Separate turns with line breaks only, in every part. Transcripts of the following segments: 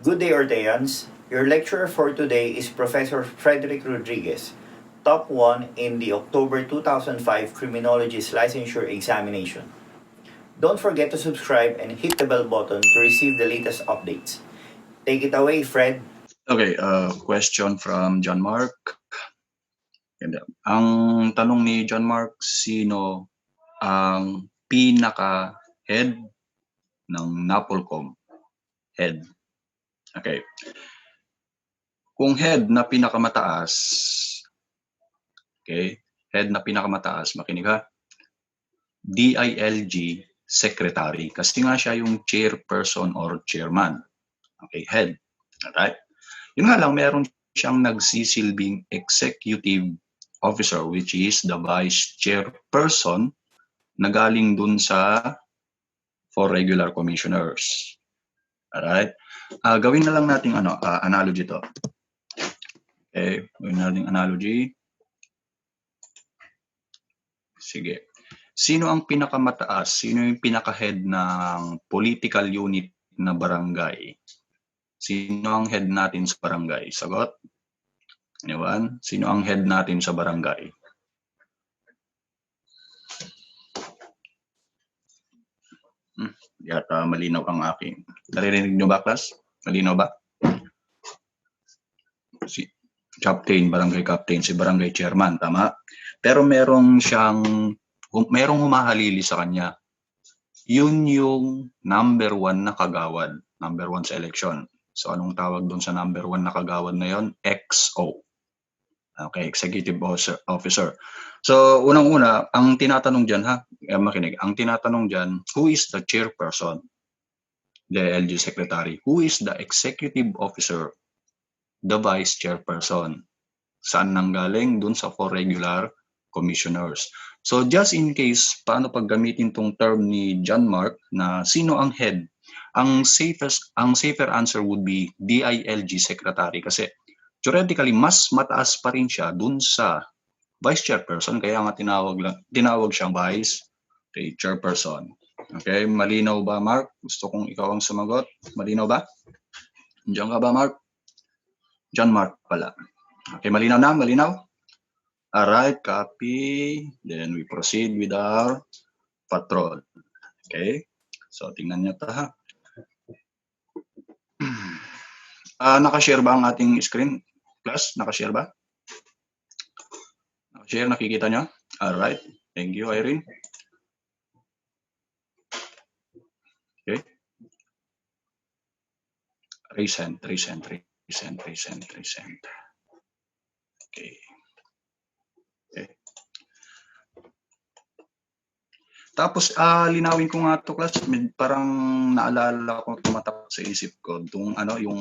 Good day, Orteans. Your lecturer for today is Professor Frederick Rodriguez, top 1 in the October 2005 Criminologist Licensure Examination. Don't forget to subscribe and hit the bell button to receive the latest updates. Take it away, Fred.
Okay, question from John Mark. Ang tanong ni John Mark, sino ang pinaka-head ng NAPOLCOM? Head. Okay. Kung head na pinakamataas, okay, head na pinakamataas, makinig ha, DILG secretary. Kasi nga siya yung chairperson or chairman. Okay, head. Alright? Yun nga lang, meron siyang nagsisilbing executive officer, which is the vice chairperson na galing dun sa for regular commissioners. Alright? Gawin na lang natin analogy to. Okay, gawin natin analogy. Sige. Sino ang pinakamataas? Sino yung pinaka-head ng political unit na barangay? Sino ang head natin sa barangay? Sagot? Anyone? Sino ang head natin sa barangay? Yata malinaw ang aking. Naririnig nyo ba, class? Malinaw ba? Si captain, barangay captain, si barangay chairman, tama? Pero merong humahalili sa kanya. Yun yung number 1 na kagawad. Number 1 sa election. So anong tawag doon sa number 1 na kagawad na yon? XO. Okay, executive officer. So unang-una, ang tinatanong dyan makinig, ang tinatanong dyan, who is the chairperson? The LG secretary. Who is the executive officer? The vice chairperson. Saan nanggaling? Dun sa for regular commissioners. So just in case, paano paggamitin tong term ni John Mark na sino ang head? Ang safer answer would be DILG secretary kasi theoretically mas mataas pa rin siya dun sa vice chairperson, kaya nga tinawag siyang vice chairperson. Okay, malinaw ba, Mark? Gusto kong ikaw ang sumagot. Malinaw ba? Diyan ka ba, Mark? John Mark pala. Okay, malinaw na? Malinaw? Alright, copy. Then we proceed with our patrol. Okay? So, tingnan nyo ito ha. Nakashare ba ang ating screen? Class, nakashare ba? Nakashare, nakikita nyo? Alright. Thank you, Irene. Okay. Resend. Okay. Okay. Tapos, linawin ko nga ito, class. Parang naalala ko, tumatak sa isip ko, yung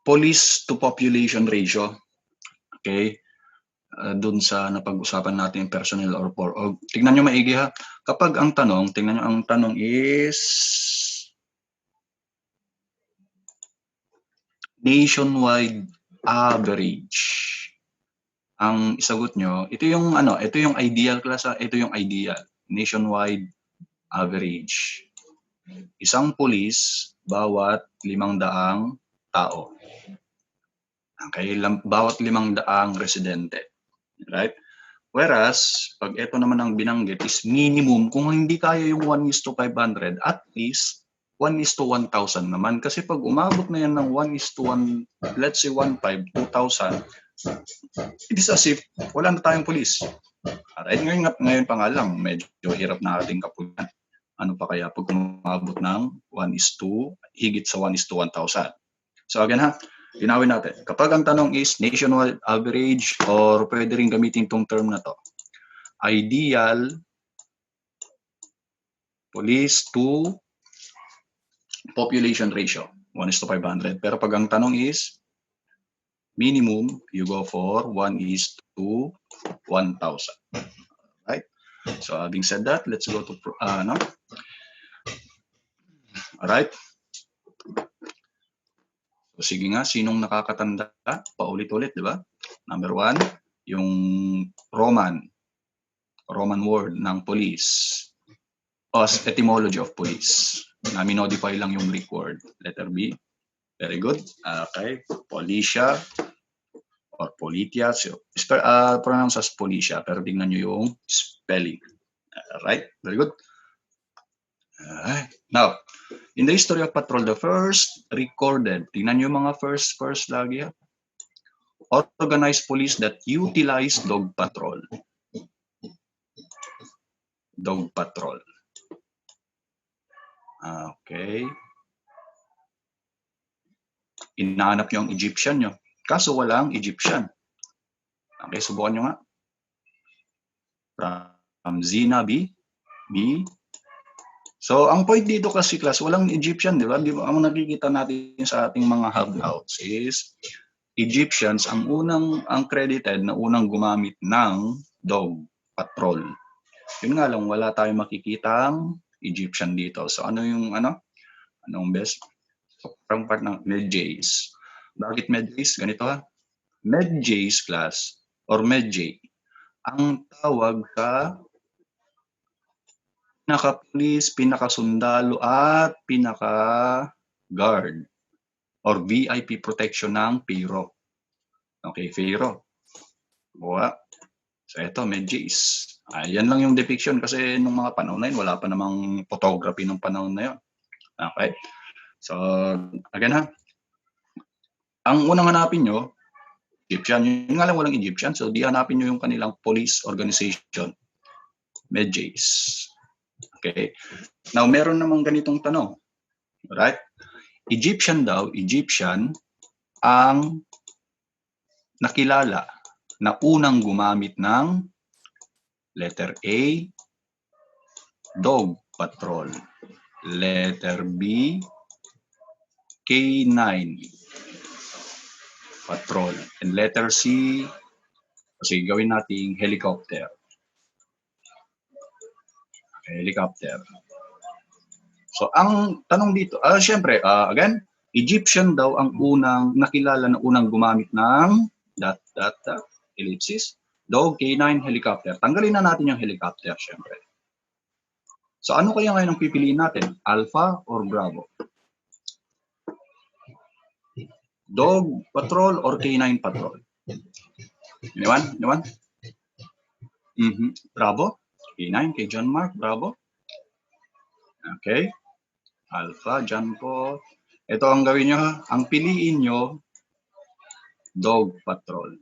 police to population ratio. Okay? Doon sa napag-usapan natin personnel or tingnan nyo maigi ha. Kapag ang tanong, tingnan nyo, ang tanong is nationwide average. Ang isagot nyo, ito yung ideal class, ito yung ideal. Nationwide average. Isang police bawat 500 tao. Okay, bawat 500 residente. Right? Whereas, pag ito naman ang binanggit is minimum, kung hindi kaya yung 1:500, at least 1:1000 naman. Kasi pag umabot na yan ng 1:1, let's say 1.5, 2,000, it is as if wala na tayong police. Alright, ngayon pa nga lang, medyo hirap na ating kapunan. Ano pa kaya pag umabot ng higit sa 1:1000? So again ha, linawin natin. Kapag ang tanong is nationwide average or pwede rin gamitin tong term na to, ideal police to population ratio, 1:500. Pero pag ang tanong is minimum, you go for 1:1000. Right? So having said that, let's go to Alright. So sige nga, sinong nakakatanda? Paulit-ulit, di ba? Number 1, yung Roman word ng police. Etymology of police. Na-minodify lang yung Greek word. Letter B. Very good. Okay. Policia or Politia. So, pronounce as Policia, pero tingnan nyo yung spelling. Right? Very good. Alright. Now, in the history of patrol, the first recorded, tingnan nyo yung mga first lagi ha. Organized police that utilize dog patrol. Dog patrol. Okay. Inahanap nyo ang Egyptian nyo. Kaso walang Egyptian. Okay, subukan nyo nga. From Zina B. So, ang point dito kasi class, walang Egyptian, di ba? Ang nakikita natin sa ating mga hangouts is Egyptians ang credited na unang gumamit ng dog patrol. Yun nga lang, wala tayong makikitang Egyptian dito. So, anong best? So, parang part ng Medjays. Bakit Medjays? Ganito ha. Medjays class or Medjay ang tawag sa pinaka-police, pinaka-sundalo at pinaka-guard or VIP protection ng Pharaoh. Okay, Pharaoh. Buwa. So ito, Medjays. Yan lang yung depiction kasi nung mga panahon na yun, wala pa namang photography nung panahon na yun. Okay. So, again ha. Ang unang hanapin nyo, Egyptian. Yun nga lang walang Egyptian. So, di hanapin nyo yung kanilang police organization. Medjays. Okay. Now, meron namang ganitong tanong. Right? Egyptian ang nakilala na unang gumamit ng letter A, dog patrol. Letter B, K9 patrol. And letter C, kasi gawin nating helicopter. Helicopter. So, ang tanong dito, syempre, again, Egyptian daw ang unang nakilala na unang gumamit ng ellipsis, dog, K9, helicopter. Tanggalin na natin yung helicopter, syempre. So, ano kaya ngayon ang pipiliin natin? Alpha or Bravo? Dog patrol or K9 patrol? Anyone? Bravo? K9, kay John Mark, Bravo. Okay. Alpha, John po. Ito ang gawin nyo, ang piliin nyo, dog patrol.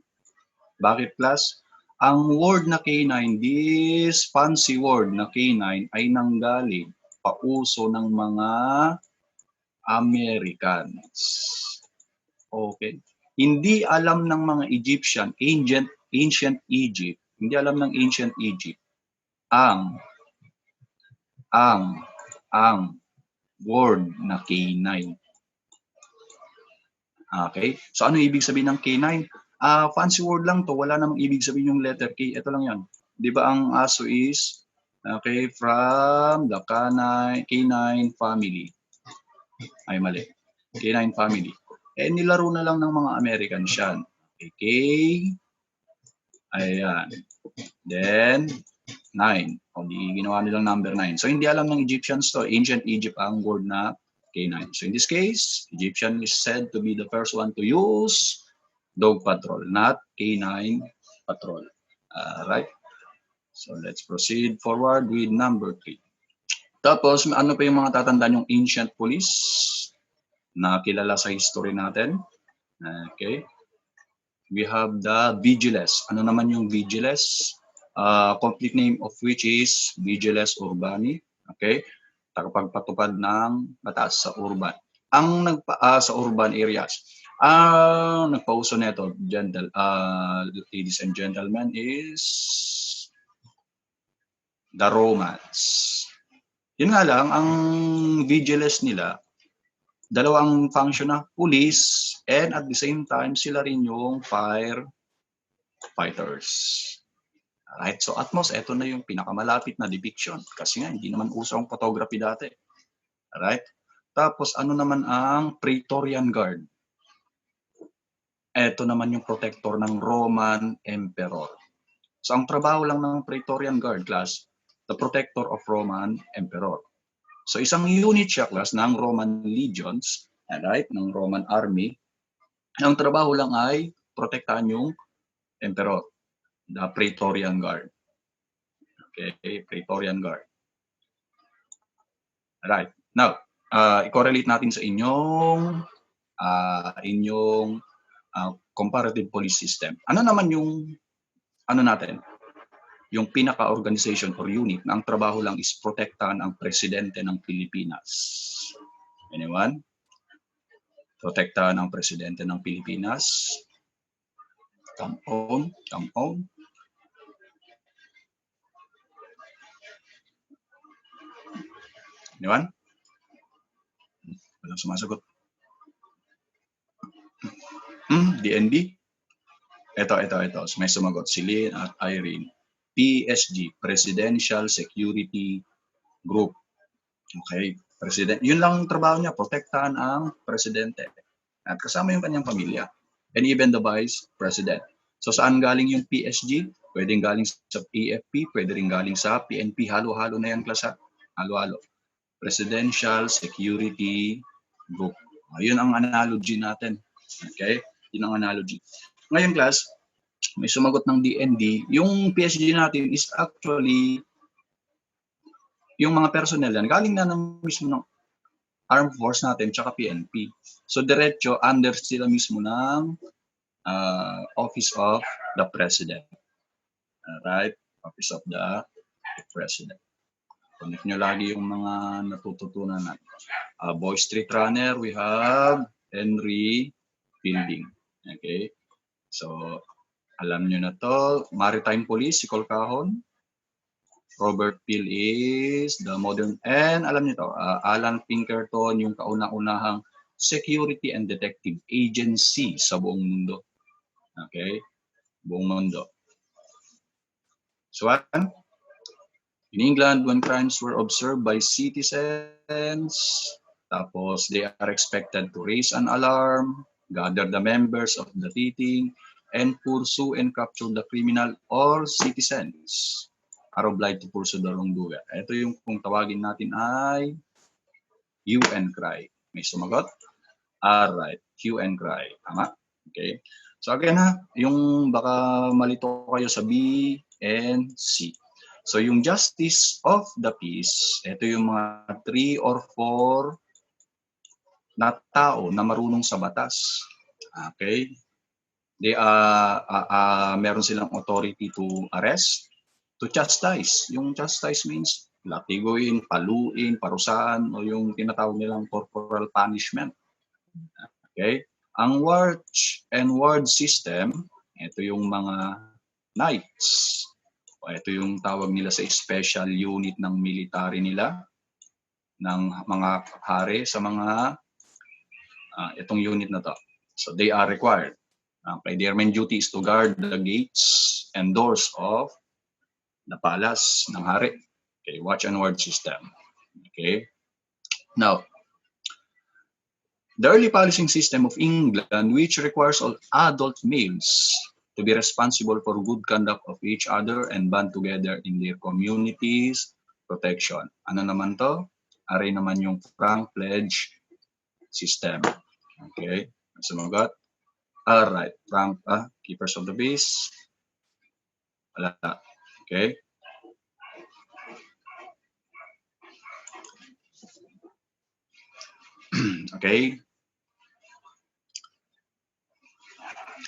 Bakit class? Ang word na K9, this fancy word na K9 ay nanggaling pauso ng mga Americans. Okay. Hindi alam ng mga Egyptian, ancient Egypt, hindi alam ng ancient Egypt ang word na K9. Okay? So ano ibig sabihin ng K9? Fancy word lang to, wala namang ibig sabihin yung letter K. Ito lang yan. 'Di ba ang aso is okay, from the K9 family. Ay mali. K9 family. Nilaro na lang ng mga Americans yan. Okay, K. Ayan. Then 9. O di ginawa nilang number 9. So hindi alam ng Egyptians to. Ancient Egypt ang word na K9. So in this case, Egyptian is said to be the first one to use dog patrol, not K9 patrol. Right? So let's proceed forward with number 3. Tapos ano pa yung mga tatandaan yung ancient police na kilala sa history natin? Okay. We have the Vigiles. Ano naman yung Vigiles? Complete name of which is Vigiles Urbani. Okay? Tagapagpatupad ng batas sa urban. Sa urban areas. Nagpauso nito, ladies and gentlemen, is the Romans. Yun nga lang, ang Vigiles nila, dalawang function na police and at the same time sila rin yung firefighters. Alright, so Atmos, ito na yung pinakamalapit na depiction kasi nga hindi naman uso ang photography dati. Alright, tapos ano naman ang Praetorian Guard? Ito naman yung protector ng Roman Emperor. So ang trabaho lang ng Praetorian Guard class, the protector of Roman Emperor. So isang unit siya class ng Roman legions, alright, ng Roman army. Ang trabaho lang ay protektahan yung emperor, the Praetorian Guard. Okay, Praetorian Guard. Alright. Now, i-correlate natin sa inyong comparative police system. Ano naman yung natin? Yung pinaka-organization or unit na ang trabaho lang is protektahan ang presidente ng Pilipinas. Anyone? Protektahan ang presidente ng Pilipinas. Come on, come on. Anyone? Walang sumasagot. DNB? Ito. So, may sumagot. Si Lynn at Irene. PSG, Presidential Security Group. Okay. President. Yun lang trabaho niya. Protektahan ang presidente. At kasama yung kanyang pamilya. And even the vice president. So, saan galing yung PSG? Pwedeng galing sa AFP. Pwede rin galing sa PNP. Halo-halo na yan, klasa. Halo-halo. Presidential Security Group. Yun ang analogy natin. Okay? Yun ang analogy. Ngayon, class, may sumagot ng DND. Yung PSG natin is actually yung mga personnel yan. Galing na ng mismo ng armed force natin tsaka PNP. So, diretso, under sila mismo ng Office of the President. Alright? Office of the President. Connect nyo lagi yung mga natututunan natin. Boy Street Runner, we have Henry Fielding. Okay? So, alam nyo na to. Maritime Police, si Colcahon. Robert Peel is the modern. And alam nyo to, Alan Pinkerton, yung kauna-unahang security and detective agency sa buong mundo. Okay? Buong mundo. So, in England, when crimes were observed by citizens, tapos they are expected to raise an alarm, gather the members of the meeting, and pursue and capture the criminal or citizens are obliged to pursue the wrongdoer. Ito yung kung tawagin natin ay hue and cry. May sumagot? Alright, hue and cry. Tama? Okay. So again yung baka malito kayo sa B and C. So yung justice of the peace, ito yung mga 3 or 4 na tao na marunong sa batas. Okay? They meron silang authority to arrest, to chastise. Yung chastise means latiguin, paluin, parusahan, o yung tinatawag nilang corporal punishment. Okay? Ang watch and ward system, ito yung mga knights. Ito yung tawag nila sa special unit ng military nila, ng mga hari sa mga itong unit na to. So they are required. Okay, their main duty is to guard the gates and doors of the palace ng hari. Okay, watch and ward system. Okay. Now, the early policing system of England, which requires all adult males to be responsible for good conduct of each other and band together in their communities' protection. Ano naman to? Aray naman yung Frank Pledge system. Okay, sumagot. Alright, Frank, keepers of the peace. Wala. Okay. Okay.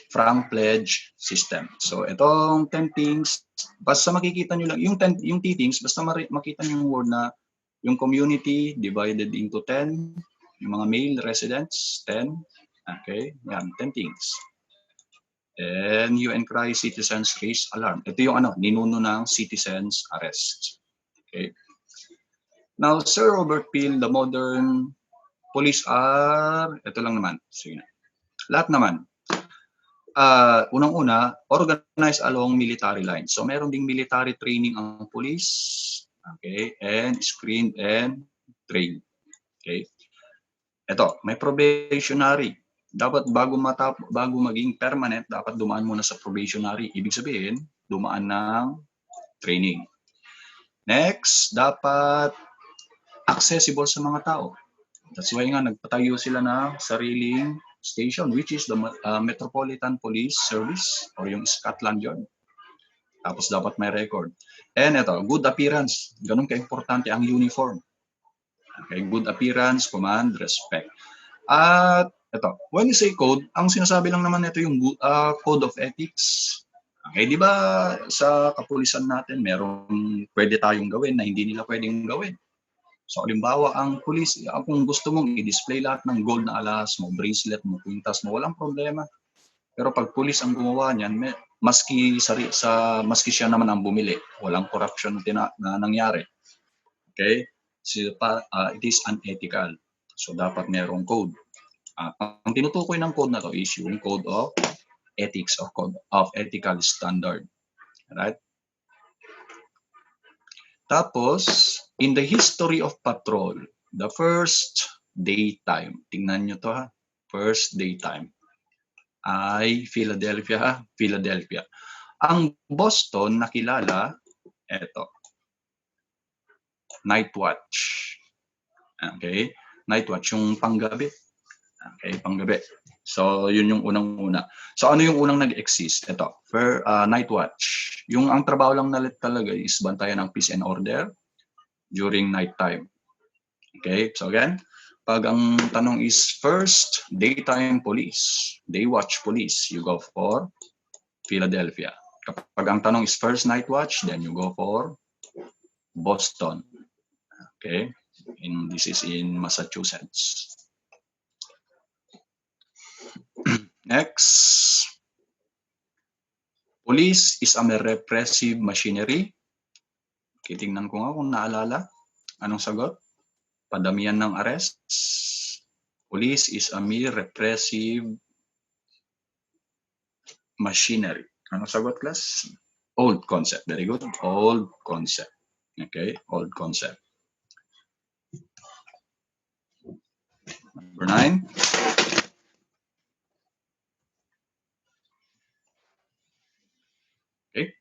Frank Pledge system. So, itong 10 things, basta makikita nyo lang, yung things, basta makita nyo yung word na yung community divided into 10, yung mga male residents, 10. Okay, yan, 10 things. And hue and cry, citizens raise alarm. Ito yung ninuno ng citizens arrest. Okay. Now, Sir Robert Peel, the modern police are, ito lang naman. Sige na. Lahat naman. Unang-una, organized along military lines. So, meron ding military training ang police. Okay. And screened and trained. Okay. Ito, may probationary. Dapat bago maging permanent, dapat dumaan muna sa probationary. Ibig sabihin, dumaan ng training. Next, dapat accessible sa mga tao. That's why nga nagpatayo sila na sariling station, which is the Metropolitan Police Service or yung Scotland Yard. Tapos dapat may record. And ito, good appearance. Ganun ka-importante ang uniform. Okay, good appearance, command, respect. At ito, when you say code, ang sinasabi lang naman ito yung code of ethics. Okay, di ba sa kapulisan natin, merong pwede tayong gawin na hindi nila pwedeng gawin. So, halimbawa, ang pulis, kung gusto mong i-display lahat ng gold na alas mo, bracelet mo, kwintas mo, walang problema. Pero pag pulis ang gumawa niyan, maski siya naman ang bumili, walang corruption na nangyari. Okay? So, it is unethical. So, dapat merong code. Ang tinutukoy ng code na to is yung code of ethics or code of ethical standard. Right? Tapos, in the history of patrol, the first daytime, tingnan nyo to ha, first daytime, ay Philadelphia. Ang Boston nakilala, eto, night watch. Okay, night watch, yung panggabi. Okay, panggabi. So, yun yung unang-una. So, ano yung unang nag-exist? Ito, night watch. Yung ang trabaho lang nalit talaga is bantayan ng peace and order during night time. Okay, so again, pag ang tanong is first daytime police, day watch police, you go for Philadelphia. Kapag ang tanong is first night watch, then you go for Boston. Okay, this is in Massachusetts. Next, police is a repressive machinery. Okay, tingnan ko nga kung naalala. Anong sagot? Padamihan ng arrests. Police is a mere repressive machinery. Anong sagot, class? Old concept. Very good. Old concept. Okay, old concept. Number 9. Okay.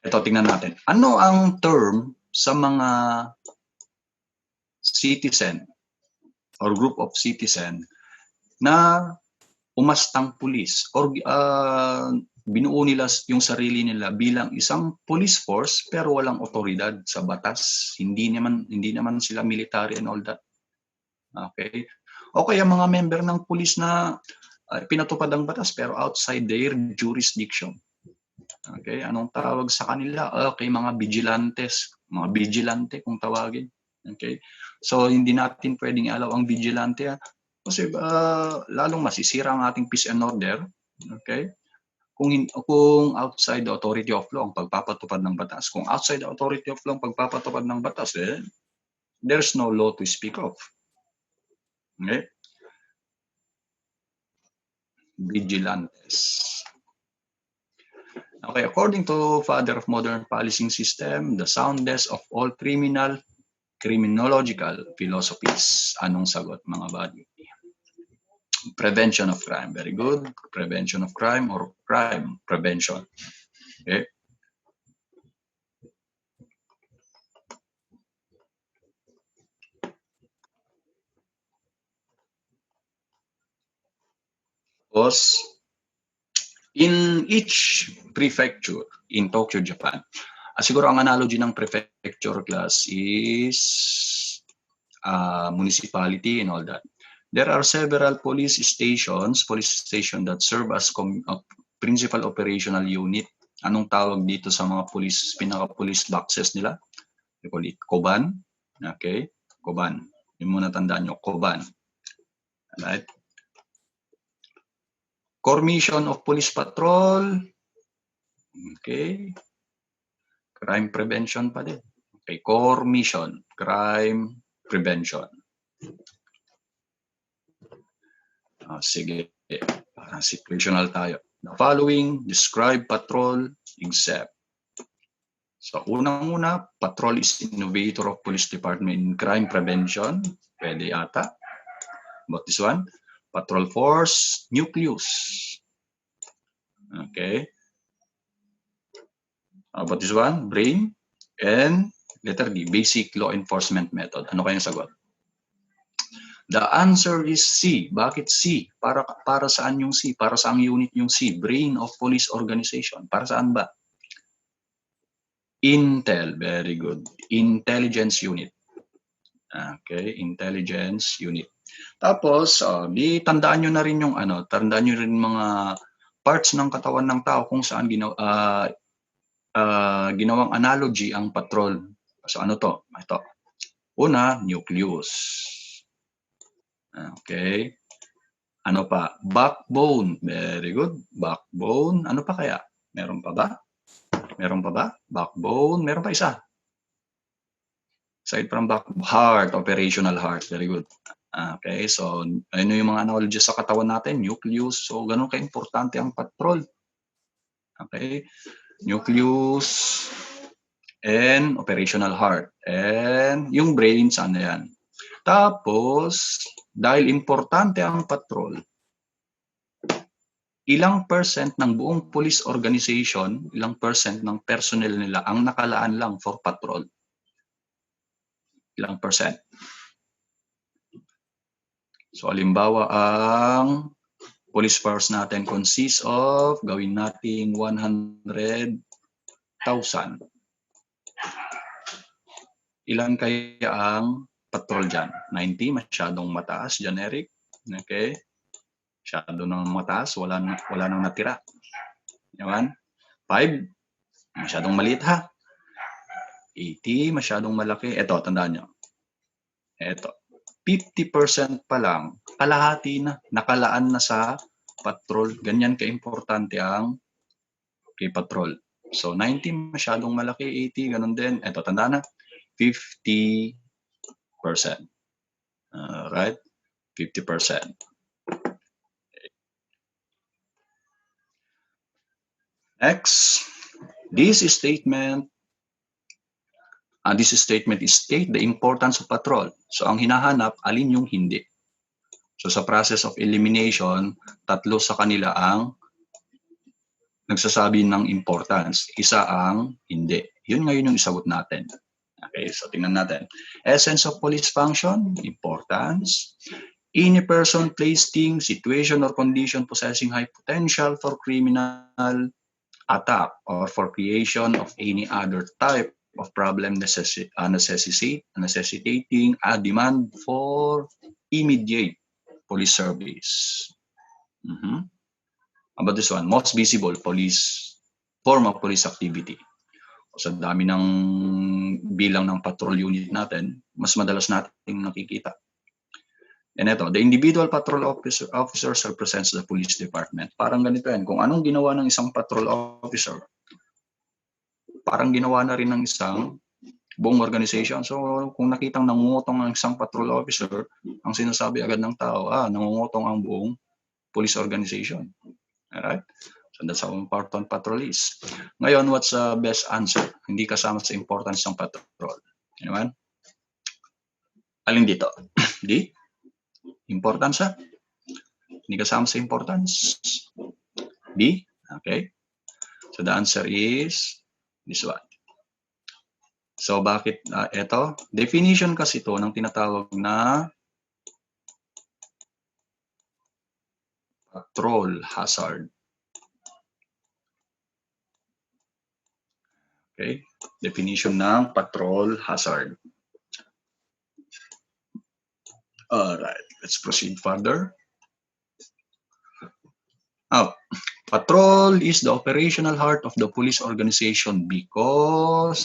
Ito, tingnan natin. Ano ang term sa mga citizen or group of citizen na umastang pulis or binuo nila yung sarili nila bilang isang police force pero walang otoridad sa batas, hindi naman sila military and all that. Okay, o kaya mga member ng pulis na pinatupad ang batas pero outside their jurisdiction. Okay, anong tawag sa kanila? Okay, mga vigilante kung tawagin. Okay, so hindi natin pwedeng alaw ang vigilante kasi lalong masisira ang ating peace and order. Okay, kung outside the authority of law ang pagpapatupad ng batas, kung outside the authority of law ang pagpapatupad ng batas, there's no law to speak of. Okay, vigilantes. Okay, according to father of modern policing system, the soundest of all criminological philosophies. Anong sagot, mga buddy? Prevention of crime. Very good. Prevention of crime or crime prevention. Okay. Because in each prefecture in Tokyo, Japan, siguro ang analogy ng prefecture class is municipality and all that. There are several police stations that serve as principal operational unit. Anong tawag dito sa mga pinaka-police boxes nila? We call it Koban. Okay, Koban. Yung muna tandaan nyo, Koban. Right? Core mission of police patrol. Okay. Crime prevention pa din. Okay, core mission, crime prevention. Sige, parang situational tayo. The following describe patrol except. So, unang-una, patrol is innovator of police department in crime prevention. Pwede ata. About this one. Patrol force, nucleus. Okay. About this one, brain and Letter D, basic law enforcement method. Ano kayang sagot? The answer is C. Bakit C? Para saan yung C? Para saang unit yung C? Brain of Police Organization. Para saan ba? Intel. Very good. Intelligence unit. Okay, intelligence unit. Tapos, di tandaan nyo na rin yung tandaan nyo rin mga parts ng katawan ng tao kung saan ginawang analogy ang patrol. So ano to? Ito. Una, nucleus. Okay. Ano pa? Backbone. Very good. Backbone. Ano pa kaya? Meron pa ba? Meron pa ba? Backbone. Meron pa isa. Aside from heart, operational heart. Very good. Okay, so ano yung mga analogies sa katawan natin? Nucleus. So ganun ka-importante ang patrol. Okay. Nucleus and operational heart. And yung brain, saan na yan? Tapos, dahil importante ang patrol, ilang percent ng buong police organization, ilang percent ng personnel nila ang nakalaan lang for patrol? Ilang percent? So, halimbawa, ang police force natin consists of, gawin nating 100,000. Ilan kaya ang patrol dyan? 90, masyadong mataas, generic. Okay? Masyado nang mataas, wala nang natira. Yan. 5, masyadong maliit ha. 80, masyadong malaki. Ito, tandaan nyo. Ito. 50% pa lang, kalahati na, nakalaan na sa patrol. Ganyan ka-importante ang patrol. So, 90 masyadong malaki, 80, ganun din. Ito, tandaan na, 50%. Right? 50%. Next, this statement is state the importance of patrol. So, ang hinahanap, alin yung hindi. So, sa process of elimination, tatlo sa kanila ang nagsasabi ng importance. Isa ang hindi. Yun ngayon yung isagot natin. Okay, so tingnan natin. Essence of police function, importance. Any person, place, thing, situation, or condition possessing high potential for criminal attack or for creation of any other type of problem necessitating a demand for immediate police service. About this one, most visible form of police activity. Sa dami ng bilang ng patrol unit natin, mas madalas nating nakikita. And ito, the individual patrol officers represents the police department. Parang ganito yan. Kung anong ginawa ng isang patrol officer, parang ginawa na rin ng isang buong organization. So, kung nakitang nangungutong ang isang patrol officer, ang sinasabi agad ng tao, nangungutong ang buong police organization. Alright? So, that's how important patrol is. Ngayon, what's the best answer? Hindi kasama sa importance ng patrol. Diba? Alin dito? D? Importance ha? Hindi kasama sa importance. B? Okay. So, the answer is this one. So, bakit ito? Definition kasi ito ng tinatawag na patrol hazard. Okay? Definition ng patrol hazard. Alright, let's proceed further. Patrol is the operational heart of the police organization because,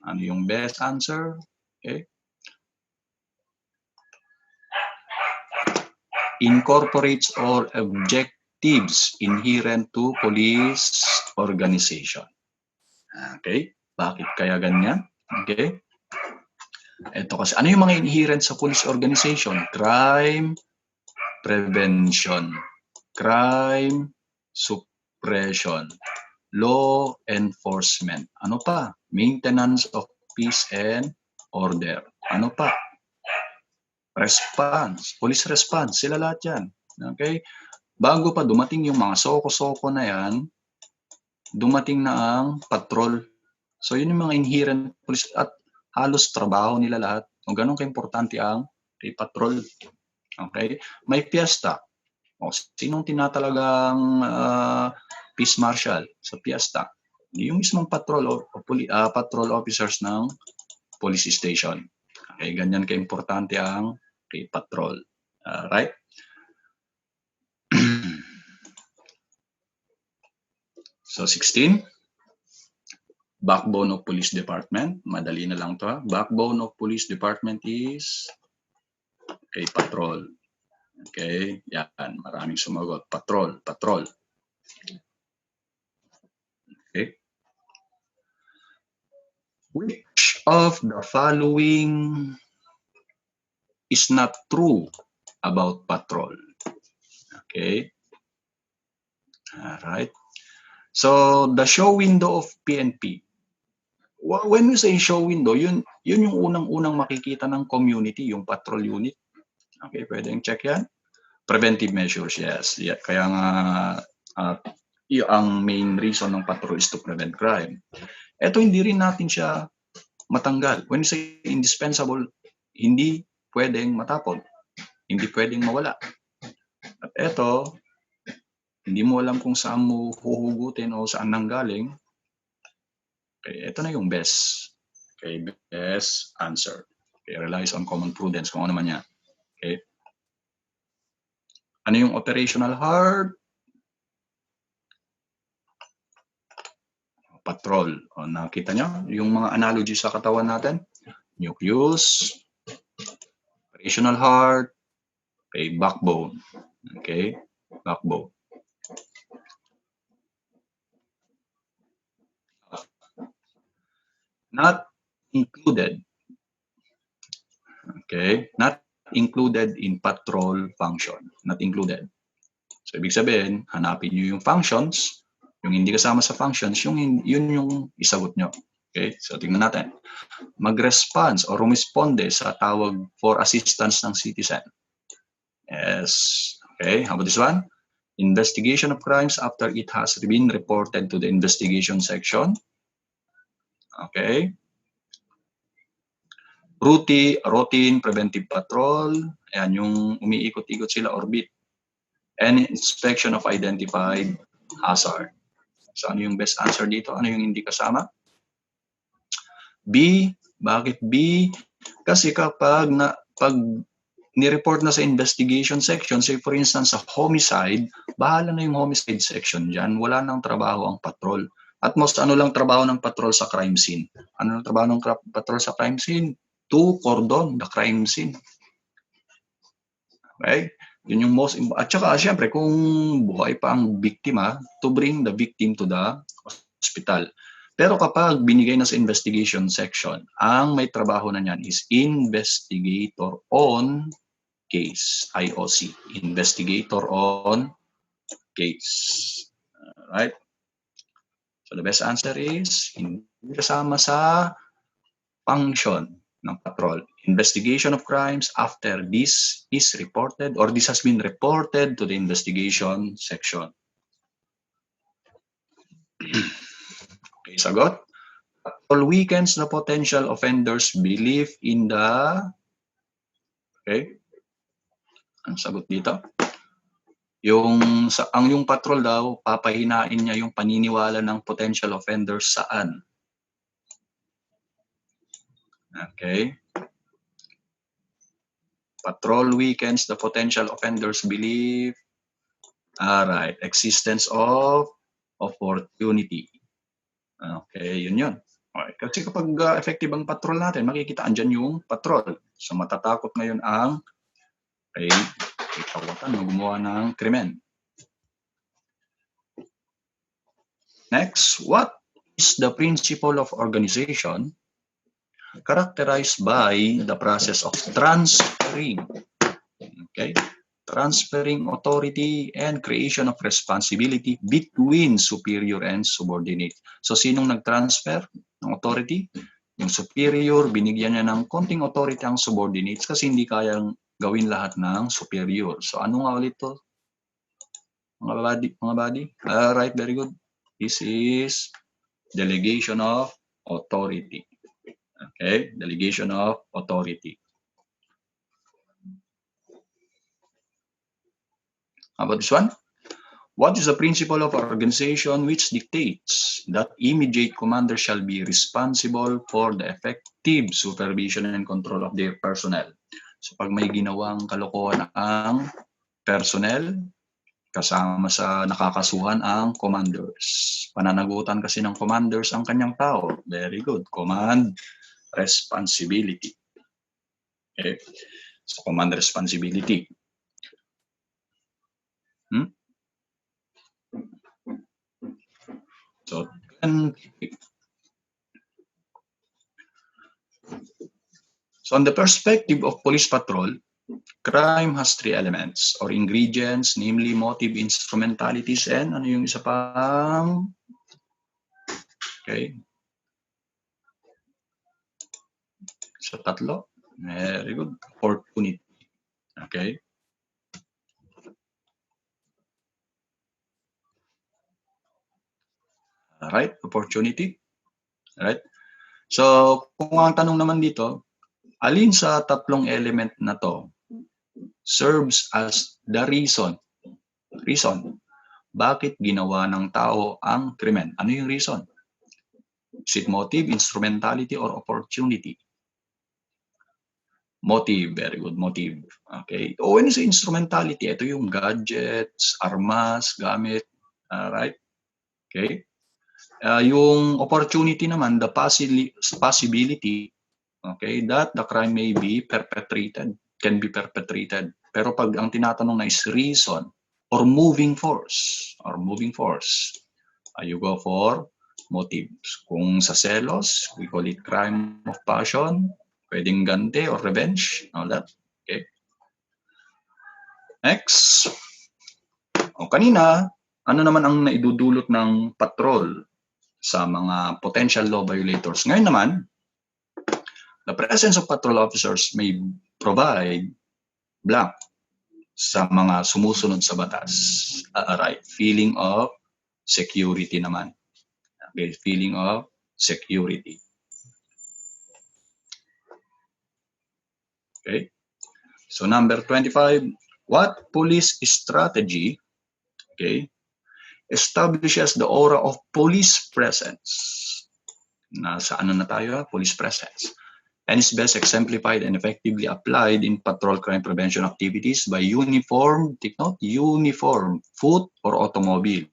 ano yung best answer? Okay. Incorporates all objectives inherent to police organization. Okay, bakit kaya ganyan? Okay. Ito kasi, ano yung mga inherent sa police organization? Crime prevention, crime suppression, law enforcement. Ano pa? Maintenance of peace and order. Ano pa? Response, police response. Sila lahat yan. Okay? Bago pa dumating yung mga soko-soko na yan, dumating na ang patrol. So yun yung mga inherent police at halos trabaho nila lahat. O ganun ka-importante ang patrol. Okay? May piyesta. O sinong tinatalagang peace marshal sa piyesta? Yung mismong patrol o patrol officers ng police station. Okay, ganyan ka-importante ang patrol. Right? So 16, backbone of police department. Madali na lang to. Backbone of police department is patrol. Okay, yan. Maraming sumagot. Patrol. Okay. Which of the following is not true about patrol? Okay. All right. So the show window of PNP. When we say show window, yun yung unang-unang makikita ng community, yung patrol unit. Okay, pwedeng check yan. Preventive measures, yes. Yeah, kaya nga ang main reason ng patrol is to prevent crime. Ito hindi rin natin siya matanggal. When we say indispensable, hindi pwedeng matapon. Hindi pwedeng mawala. At ito, hindi mo alam kung saan mo huhugutin o saan nanggaling. Okay, ito na yung best. Okay, best answer. Okay, relies on common prudence, kung ano man yan. Okay. Ano yung operational heart? Patrol. O, nakita nyo yung mga analogy sa katawan natin? Nucleus, operational heart, okay, backbone. Okay, backbone. Not included. Okay, not included in patrol function. Not included. So, ibig sabihin, hanapin nyo yung functions. Yung hindi kasama sa functions, yun yung isagot nyo. Okay, so tingnan natin. Mag-response o rumisponde sa tawag for assistance ng citizen. Yes. Okay, how about this one? Investigation of crimes after it has been reported to the investigation section. Okay. Routine preventive patrol. Ayan, yung umiikot-ikot sila, orbit. And inspection of identified hazard. So, ano yung best answer dito? Ano yung hindi kasama? B. Bakit B? Kasi kapag ni-report na sa investigation section, say for instance sa homicide, bahala na yung homicide section dyan. Wala nang trabaho ang patrol. At most, ano lang trabaho ng patrol sa crime scene? Ano lang trabaho ng patrol sa crime scene? To cordon the crime scene. Okay? Yun yung most important. At saka, syempre, kung buhay pa ang biktima, to bring the victim to the hospital. Pero kapag binigay na sa investigation section, ang may trabaho na niyan is investigator on case, IOC. Investigator on case. Alright? So the best answer is hindi kasama sa function ng patrol. Investigation of crimes after this is reported or this has been reported to the investigation section. Okay, sagot. Patrol weakens the potential offenders' belief in the... Okay. Ang sagot dito? Yung patrol daw, papahinain niya yung paniniwala ng potential offenders saan? Okay. Patrol weakens the potential offenders' belief. Alright. Existence of opportunity. Okay, yun. Okay. Kasi kapag effective ang patrol natin, makikita andyan yung patrol. So matatakot ngayon ang kawatan na gumawa ng krimen. Next, what is the principle of organization characterized by the process of transferring authority and creation of responsibility between superior and subordinate. So, sinong nag-transfer ng authority? Yung superior, binigyan niya ng konting authority ang subordinates kasi hindi kayang gawin lahat ng superior. So, ano nga ulit to? Mga body? Alright, very good. This is delegation of authority. Okay, delegation of authority. How about this one? What is the principle of organization which dictates that immediate commander shall be responsible for the effective supervision and control of their personnel? So pag may ginawang kalokohan ang personnel, kasama sa nakakasuhan ang commanders. Pananagutan kasi ng commanders ang kanyang tao. Very good. Command responsibility. Okay. So command responsibility. So, on the perspective of police patrol, crime has three elements or ingredients, namely motive, instrumentalities, and ano yung isa pang? Okay. So, tatlo. Very good. Opportunity. Okay. Alright, opportunity. Alright. So, kung ang tanong naman dito, alin sa tatlong element na to serves as the reason? Reason. Bakit ginawa ng tao ang krimen? Ano yung reason? Is it motive, instrumentality, or opportunity? Motive, very good, motive. Okay. O when you say instrumentality, ito yung gadgets, armas, gamit. Alright. Okay. Yung opportunity naman, the possibility, okay, that the crime may be perpetrated, can be perpetrated. Pero pag ang tinatanong na is reason or moving force, you go for motives. Kung sa selos, we call it crime of passion, pwedeng ganti or revenge, all that. Okay. Next. O kanina, ano naman ang naidudulot ng patrol sa mga potential law violators? Ngayon naman, the presence of patrol officers may provide blank sa mga sumusunod sa batas. Right. Feeling of security naman. Okay. Feeling of security. Okay. So number 25, what police strategy, okay, establishes the aura of police presence? Nasa ano na tayo? Police presence. And is best exemplified and effectively applied in patrol crime prevention activities by uniform, take note, uniform, foot or automobile.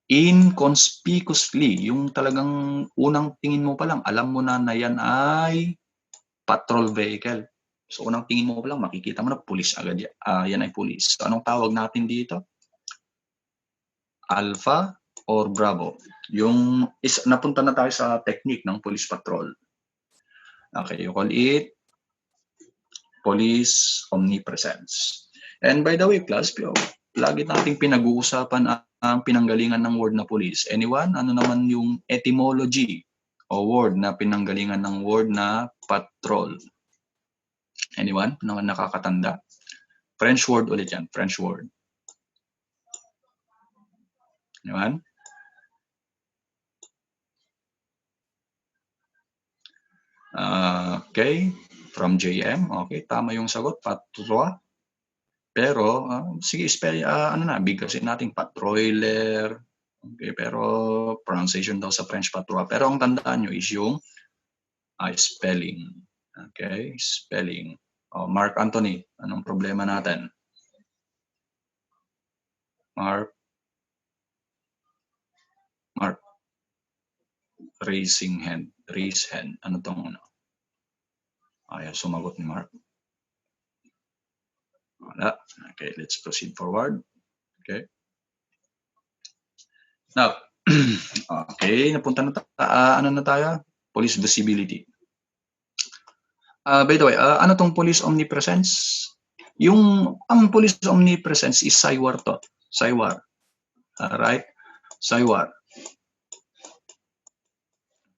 Inconspicuously, yung talagang unang tingin mo pa lang, alam mo na yan ay patrol vehicle. So unang tingin mo pa lang, makikita mo na police agad yan ay police. So anong tawag natin dito? Alpha or Bravo. Yung napunta na tayo sa technique ng police patrol. Okay, you call it police omnipresence. And by the way, class, lagi nating pinag-uusapan ang pinanggalingan ng word na police. Anyone? Ano naman yung etymology o word na pinanggalingan ng word na patrol? Anyone? Ano nakakatanda? French word ulit yan. French word. Anyone? Okay. From JM. Okay. Tama yung sagot. Patrol. Pero, sige, spell, bigkasin natin patroller. Okay, pero pronunciation daw sa French patrol. Pero ang tandaan nyo is yung spelling. Okay, spelling. Mark Anthony, anong problema natin? Mark. Raising hand. Raise hand. Ano tong ano? Ayaw sumagot ni Mark. Wala. Okay, let's proceed forward. Okay. Now, okay, napunta na ano na tayo? Police visibility. By the way, ano tong police omnipresence? Ang police omnipresence is SIWAR to. SIWAR. Alright? SIWAR.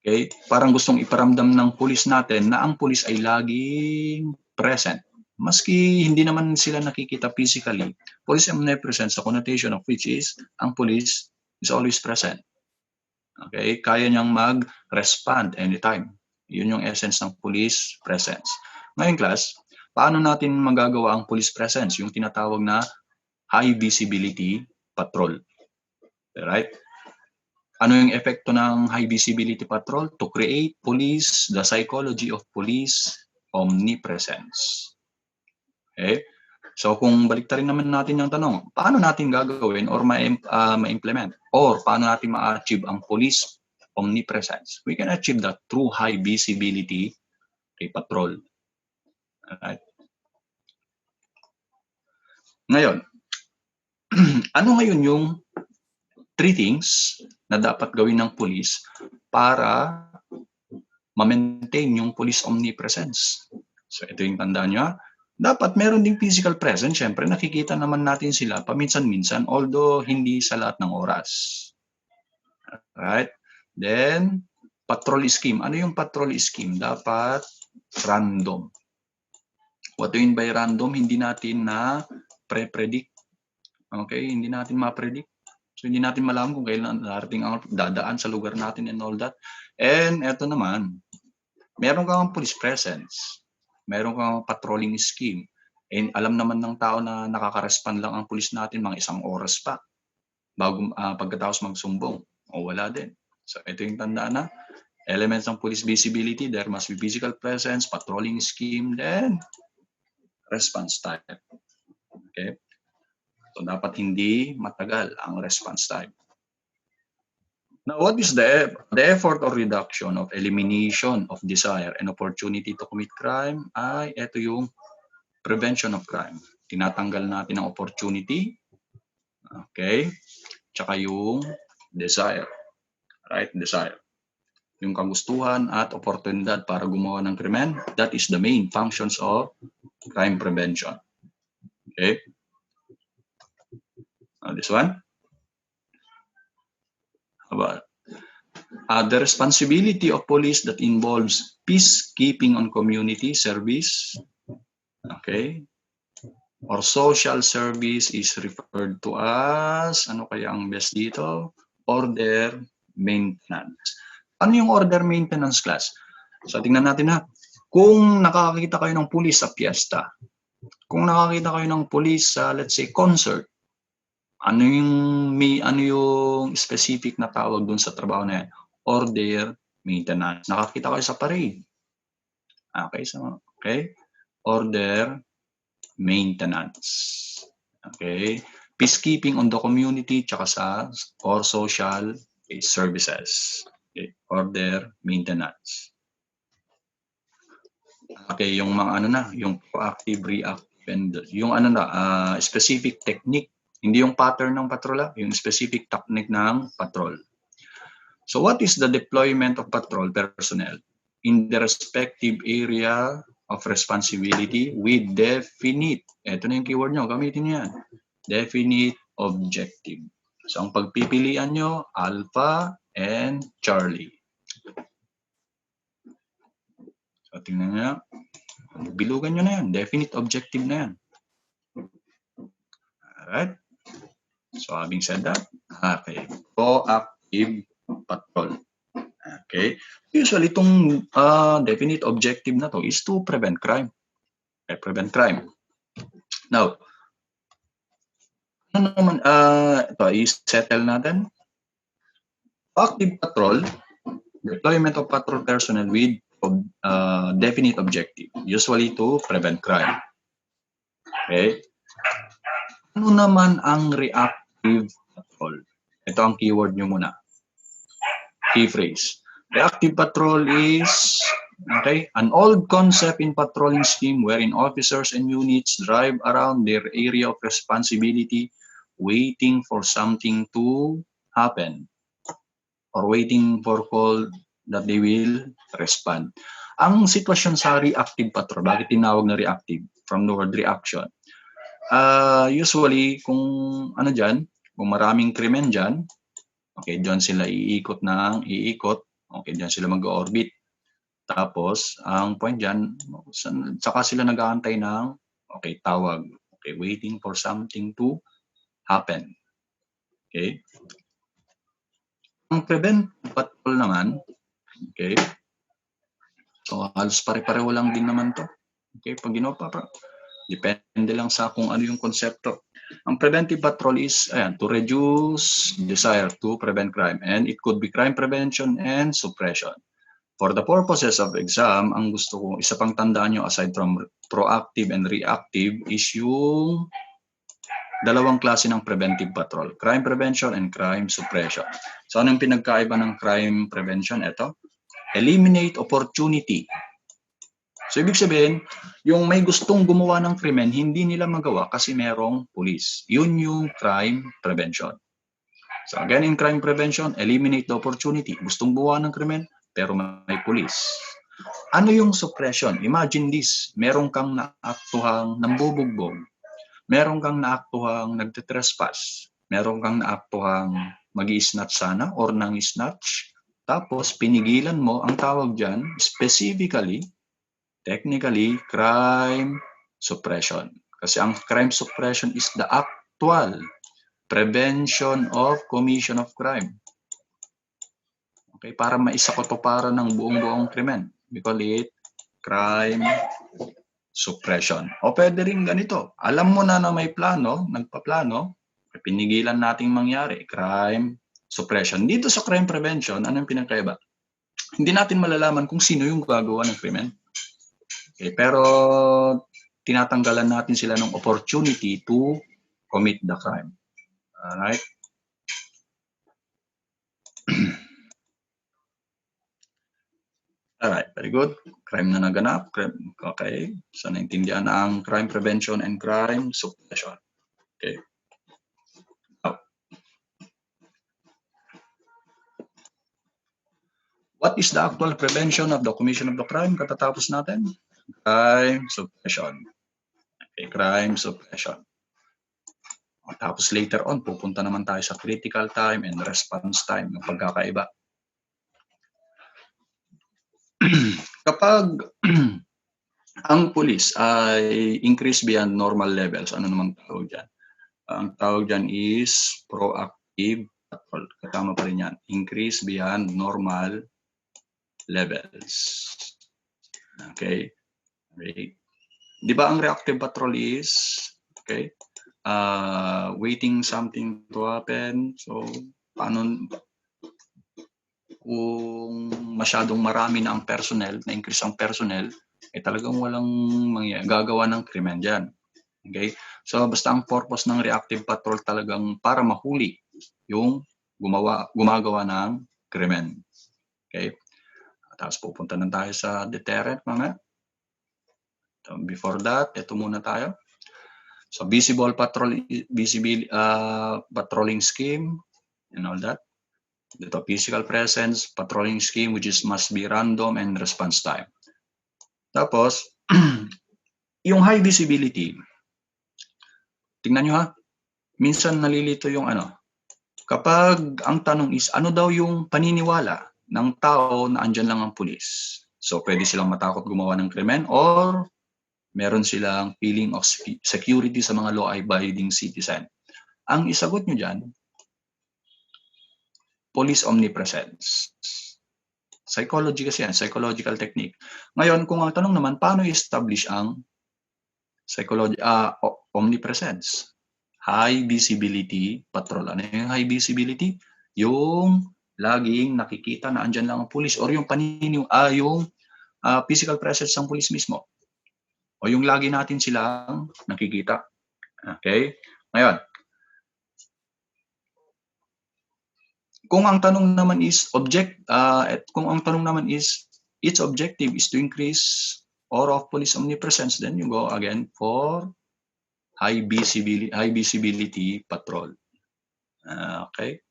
Okay? Parang gustong iparamdam ng police natin na ang police ay laging present. Maski hindi naman sila nakikita physically, police omnipresence, the connotation of which is ang police is always present. Okay? Kaya niyang mag-respond anytime. Yun yung essence ng police presence. Ngayon, class, paano natin magagawa ang police presence? Yung tinatawag na high visibility patrol. Right? Ano yung epekto ng high visibility patrol? To create police, the psychology of police omnipresence. Okay? So kung baliktarin naman natin yung tanong, paano natin gagawin or ma-implement or paano natin ma-achieve ang police omnipresence? We can achieve that through high visibility patrol. Alright? Ngayon, ano ngayon yung 3 things na dapat gawin ng police para ma-maintain yung police omnipresence? So ito yung tandaan nyo. Dapat meron ding physical presence. Siyempre, nakikita naman natin sila paminsan-minsan, although hindi sa lahat ng oras. Right? Then, patrol scheme. Ano yung patrol scheme? Dapat random. What do you mean by random? Hindi natin na pre-predict. Okay? Hindi natin ma-predict. So, hindi natin malaman kung kailan darating ang dadaan sa lugar natin and all that. And eto naman, meron kang police presence. Meron kang patrolling scheme. And alam naman ng tao na nakaka-respond lang ang police natin mga 1 oras pa bago pagkatapos magsumbong. O wala din. So ito yung tandaan na elements ng police visibility, there must be physical presence, patrolling scheme, then response time. Okay? So dapat hindi matagal ang response time. Now, what is the effort or reduction of elimination of desire and opportunity to commit crime? Ay, ito yung prevention of crime. Tinatanggal natin ang opportunity, okay? Tsaka yung desire, right? Desire. Yung kagustuhan at oportunidad para gumawa ng krimen, that is the main functions of crime prevention. Okay? This one? About the responsibility of police that involves peacekeeping on community service, okay, or social service is referred to as, ano kaya ang best dito? Order maintenance. Ano yung order maintenance, class? So tingnan natin ha. Kung nakakita kayo ng police sa fiesta, kung nakakita kayo ng police sa, let's say, concert, ano yung specific na tawag dun sa trabaho na yan? Order maintenance. Nakakita kayo sa parade. Okay, so, okay. Order maintenance. Okay. Peacekeeping on the community tsaka sa or social services. Okay. Order maintenance. Okay, yung mga ano na, yung proactive, reactive, and yung ano na, specific technique. Hindi yung pattern ng patrol, yung specific technique ng patrol. So what is the deployment of patrol personnel in the respective area of responsibility with definite, ito na yung keyword nyo, gamitin nyo yan, definite objective. So ang pagpipilian nyo, Alpha and Charlie. So tingnan nyo, bilugan nyo na yan, definite objective na yan. Alright? So having said that, okay, proactive patrol. Okay? Usually, itong definite objective na to is to prevent crime. Okay, prevent crime. Now, ano naman, ito, i-settle natin. Active patrol, deployment of patrol personnel with definite objective, usually to prevent crime. Okay? Ano naman ang reactive patrol? Ito ang keyword nyo muna. Key phrase. Reactive patrol is, okay, an old concept in patrolling scheme wherein officers and units drive around their area of responsibility waiting for something to happen or waiting for call that they will respond. Ang sitwasyon sa reactive patrol, bakit tinawag na reactive? From the word reaction. Usually, kung ano dyan, kung maraming krimen dyan, okay, dyan sila iikot. Okay, dyan sila mag-orbit. Tapos, ang point dyan, saka sila nag-aantay ng, okay, tawag. Okay, waiting for something to happen. Okay? prevent patrol naman, okay? So halos pare-pareho lang din naman to. Okay, pag ginawa pa, depende lang sa kung ano yung konsepto. Ang preventive patrol is ayan, to reduce desire to prevent crime, and it could be crime prevention and suppression. For the purposes of exam, ang gusto ko, isa pang tandaan nyo aside from proactive and reactive is yung dalawang klase ng preventive patrol, crime prevention and crime suppression. So anong pinagkaiba ng crime prevention? Ito, eliminate opportunity. So ibig sabihin, yung may gustong gumawa ng krimen, hindi nila magawa kasi merong pulis. Yun yung crime prevention. So again, in crime prevention, eliminate the opportunity. Gustong gumawa ng krimen, pero may pulis. Ano yung suppression? Imagine this, meron kang naaktuhang nambubugbog, meron kang naaktuhang nagtetrespass, meron kang naaktuhang mag-i-snatch sana or nang-snatch, tapos pinigilan mo, ang tawag dyan, specifically, technically, crime suppression. Kasi ang crime suppression is the actual prevention of commission of crime. Okay, para maisakotuparan ng buong krimen. We call it crime suppression. O pwede rin ganito. Alam mo na may plano, nagpaplano, pinigilan nating mangyari, crime suppression. Dito sa crime prevention, ano yung pinagkaiba? Hindi natin malalaman kung sino yung gagawa ng krimen. Okay, pero tinatanggalan natin sila ng opportunity to commit the crime. Alright? Alright, very good. Crime na naganap. Okay, so naintindihan na ang crime prevention and crime suppression. Okay. Now, what is the actual prevention of the commission of the crime? Katatapos natin? Crime suppression. Okay, crime suppression. Tapos later on, pupunta naman tayo sa critical time and response time, yung pagkakaiba. Kapag ang pulis ay increase beyond normal levels, ano naman tawag dyan? Ang tawag dyan is proactive patrol. Katama pa rin yan. Increase beyond normal levels. Okay? Okay. Di ba ang reactive patrol is, okay, waiting something to happen. So, paano kung masyadong marami na ang personnel, na-increase ang personnel, talagang walang gagawa ng krimen dyan. Okay? So, basta ang purpose ng reactive patrol talagang para mahuli yung gumagawa ng krimen. Okay? Tapos pupunta na tayo sa deterrent mga. So, before that, ito muna tayo. So, visible patrolling scheme and all that. Ito, physical presence, patrolling scheme which is must be random and response time. Tapos, yung high visibility, tingnan nyo ha, minsan nalilito yung ano, kapag ang tanong is, ano daw yung paniniwala ng tao na andyan lang ang pulis? So, pwede silang matakot gumawa ng krimen or meron silang feeling of security sa mga law-abiding citizen. Ang isagot nyo dyan, police omnipresence. Psychology kasi yan, psychological technique. Ngayon, kung ang tanong naman, paano i-establish ang omnipresence? High visibility patrol. Ano yung high visibility? Yung laging nakikita na andyan lang ang police or yung yung physical presence ng police mismo. O yung lagi natin silang nakikita. Okay? Ngayon, kung ang tanong naman is its objective is to increase or of police omnipresence, then you go again for high visibility patrol. Okay?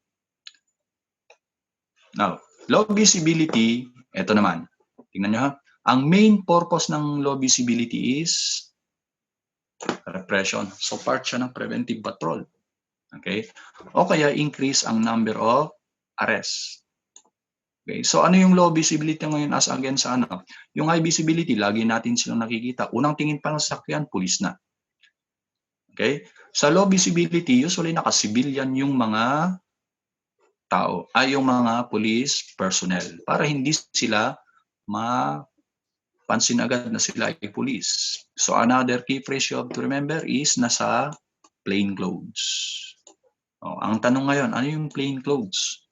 Now, low visibility, ito naman. Tingnan nyo ha. Ang main purpose ng low visibility is repression. So part siya ng preventive patrol. Okay? O kaya increase ang number of arrests. Okay? So ano yung low visibility ngayon as against sa ano? Yung high visibility, lagi natin silang nakikita. Unang tingin pa ng sakyan, pulis na. Okay? Sa low visibility, usually naka-civilian yung mga tao ay yung mga police personnel para hindi sila mapansin agad na sila ay police. So another key phrase you have to remember is nasa plain clothes. Ang tanong ngayon, ano yung plain clothes?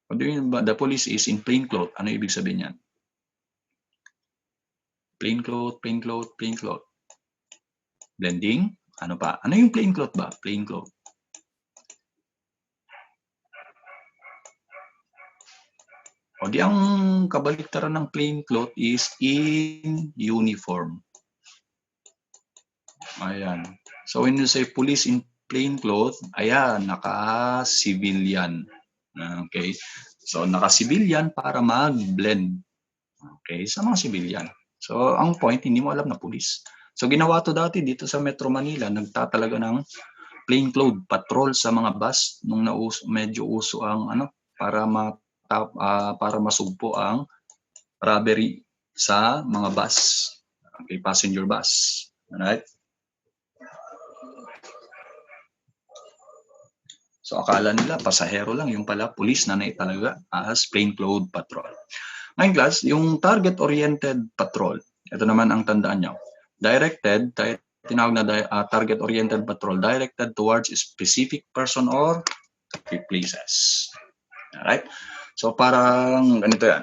What do you mean by the police is in plain clothes? Ano ibig sabihin yan? Plain clothes, plain clothes, plain clothes. Blending? Ano pa? Ano yung plain clothes ba? Plain clothes. O di ang kabaliktaran ng plain cloth is in uniform. Ayan. So when you say police in plain cloth, ayan, naka-civilian. Okay. So naka-civilian para mag-blend. Okay, sa mga civilian. So ang point, hindi mo alam na police. So ginawa to dati dito sa Metro Manila, nagtatalaga ng plain cloth patrol sa mga bus nung medyo uso ang para masugpo ang robbery sa mga bus. Okay, passenger bus. Alright? So akala nila pasahero lang, yung pala police na naitalaga as plainclothes patrol. Ngayon class, yung target-oriented patrol, ito naman ang tandaan nyo. Tinawag na target-oriented patrol, directed towards a specific person or places. Alright? So parang ganito yan.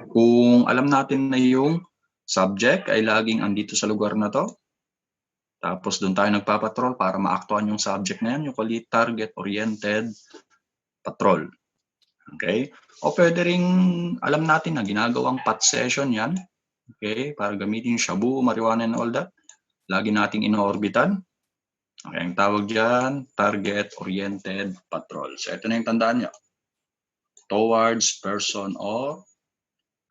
Kung alam natin na yung subject ay laging andito sa lugar na to, tapos doon tayo nagpapatrol para maaktuhan yung subject na yan, yung target-oriented patrol. Okay? O pwede ring alam natin na ginagawang pat session yan. Okay? Para gamitin yung shabu, marijuana and all that. Lagi nating ino-orbitan. Okay, ang tawag dyan, target-oriented patrol. So ito na yung tandaan nyo. Towards person or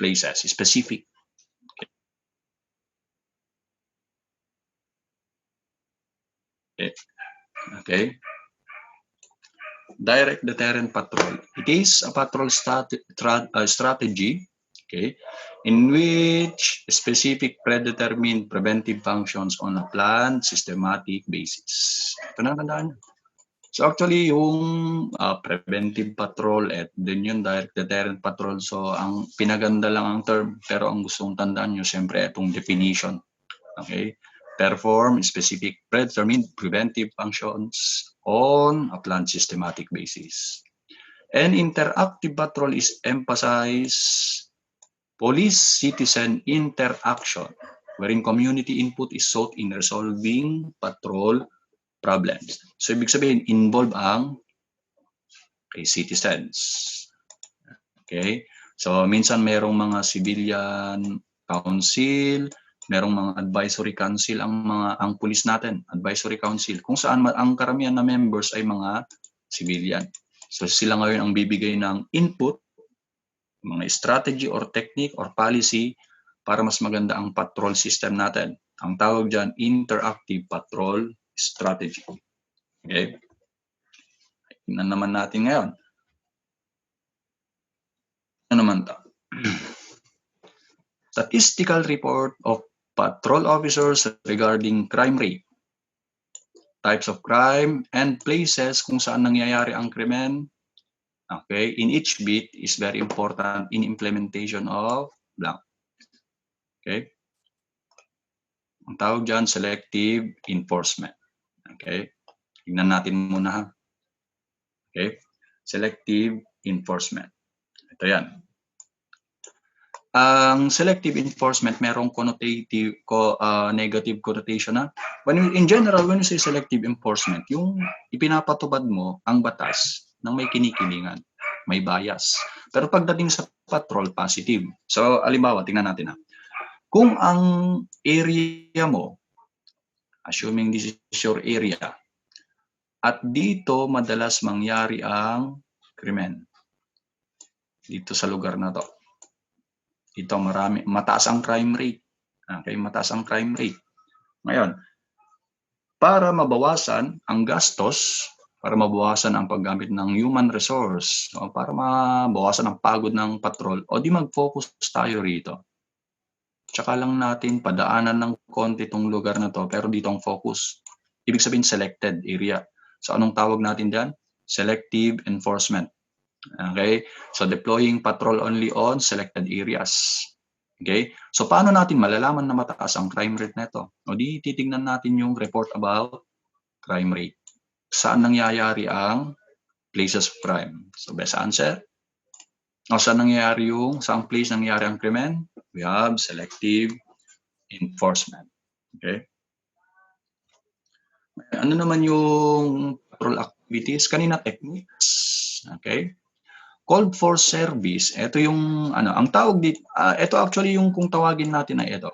places, specific. Okay. Direct deterrent patrol. It is a patrol strategy, okay, in which specific predetermined preventive functions on a planned systematic basis. Ito na tandaan. So actually yung preventive patrol at din yung direct deterrent patrol. So ang pinaganda lang ang term, pero ang gustong tandaan nyo siyempre itong definition. Okay? Perform specific predetermined preventive functions on a planned systematic basis. And interactive patrol is emphasize police-citizen interaction, wherein community input is sought in resolving patrol problems. So ibig sabihin, involve ang citizens. Okay? So minsan merong mga civilian council, merong mga advisory council ang pulis natin, advisory council, kung saan ang karamihan na members ay mga civilian. So sila ngayon ang bibigay ng input, mga strategy or technique or policy para mas maganda ang patrol system natin. Ang tawag dyan, interactive patrol strategy. Okay? Tingnan naman natin ngayon. Ano naman ito? Statistical report of patrol officers regarding crime rate, types of crime, and places kung saan nangyayari ang krimen. Okay, in each bit is very important in implementation of blank. Okay. Ang tawag dyan, selective enforcement. Okay. Tignan natin muna ha. Okay. Selective enforcement. Ito yan. Ang selective enforcement, merong negative connotation na. In general, when you say selective enforcement, yung ipinapatubad mo ang batas ng may kinikilingan, may bias. Pero pagdating sa patrol, positive. So, alimbawa, tingnan natin ha. Kung ang area mo, assuming this is your area, at dito madalas mangyari ang krimen. Dito sa lugar na to. Dito mataas ang crime rate. Okay, mataas ang crime rate. Ngayon, para mabawasan ang gastos, para mabawasan ang paggamit ng human resource, o para mabawasan ang pagod ng patrol, o di mag-focus tayo rito. Tsaka lang natin padaanan ng konti itong lugar na to, pero dito ang focus. Ibig sabihin selected area. So anong tawag natin dyan? Selective enforcement. Okay? So deploying patrol only on selected areas. Okay? So paano natin malalaman na mataas ang crime rate nito? O di titingnan natin yung report about crime rate. Saan nangyayari ang places of crime? So best answer. O saan nangyayari saang place nangyayari ang krimen? We have selective enforcement. Okay? Ano naman yung patrol activities? Kanina techniques. Okay? Called for service. Ito yung ang tawag dito. Ito actually yung kung tawagin natin ay ito.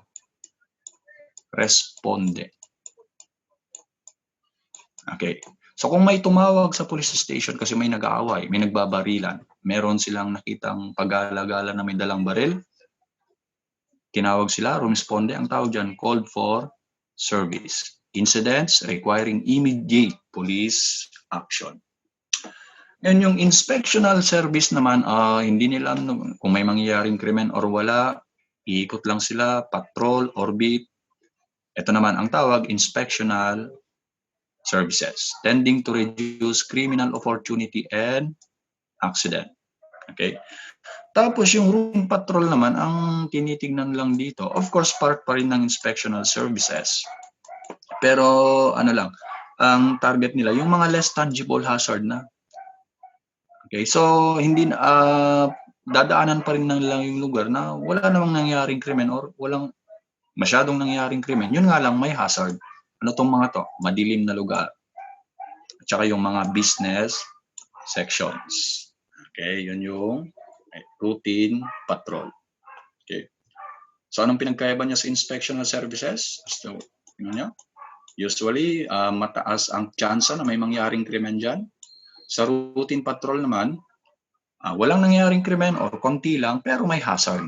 Responde. Okay. So kung may tumawag sa police station kasi may nag-aaway, may nagbabarilan, meron silang nakitang pag-alagala na may dalang baril, tinawag sila, responde. Ang tawag dyan, called for service. Incidents requiring immediate police action. Yan yung inspectional service naman, hindi nila kung may mangyayaring krimen or wala, iikot lang sila, patrol, orbit. Ito naman ang tawag, inspectional services, tending to reduce criminal opportunity and accident. Okay? Tapos yung room patrol naman, ang tinitingnan lang dito, of course, part pa rin ng inspectional services. Pero ang target nila, yung mga less tangible hazard na. Okay, so hindi dadaanan pa rin lang yung lugar na wala namang nangyaring krimen or walang masyadong nangyaring krimen. Yun nga lang may hazard. Ano tong mga to? Madilim na lugar. At saka yung mga business sections. Okay, yun yung routine patrol. Okay. So anong pinagkaiba niya sa inspectional services? So, usually mataas ang tsansa na may mangyaring krimen dyan. Sa routine patrol naman, walang nangyaring krimen or konti lang pero may hazard.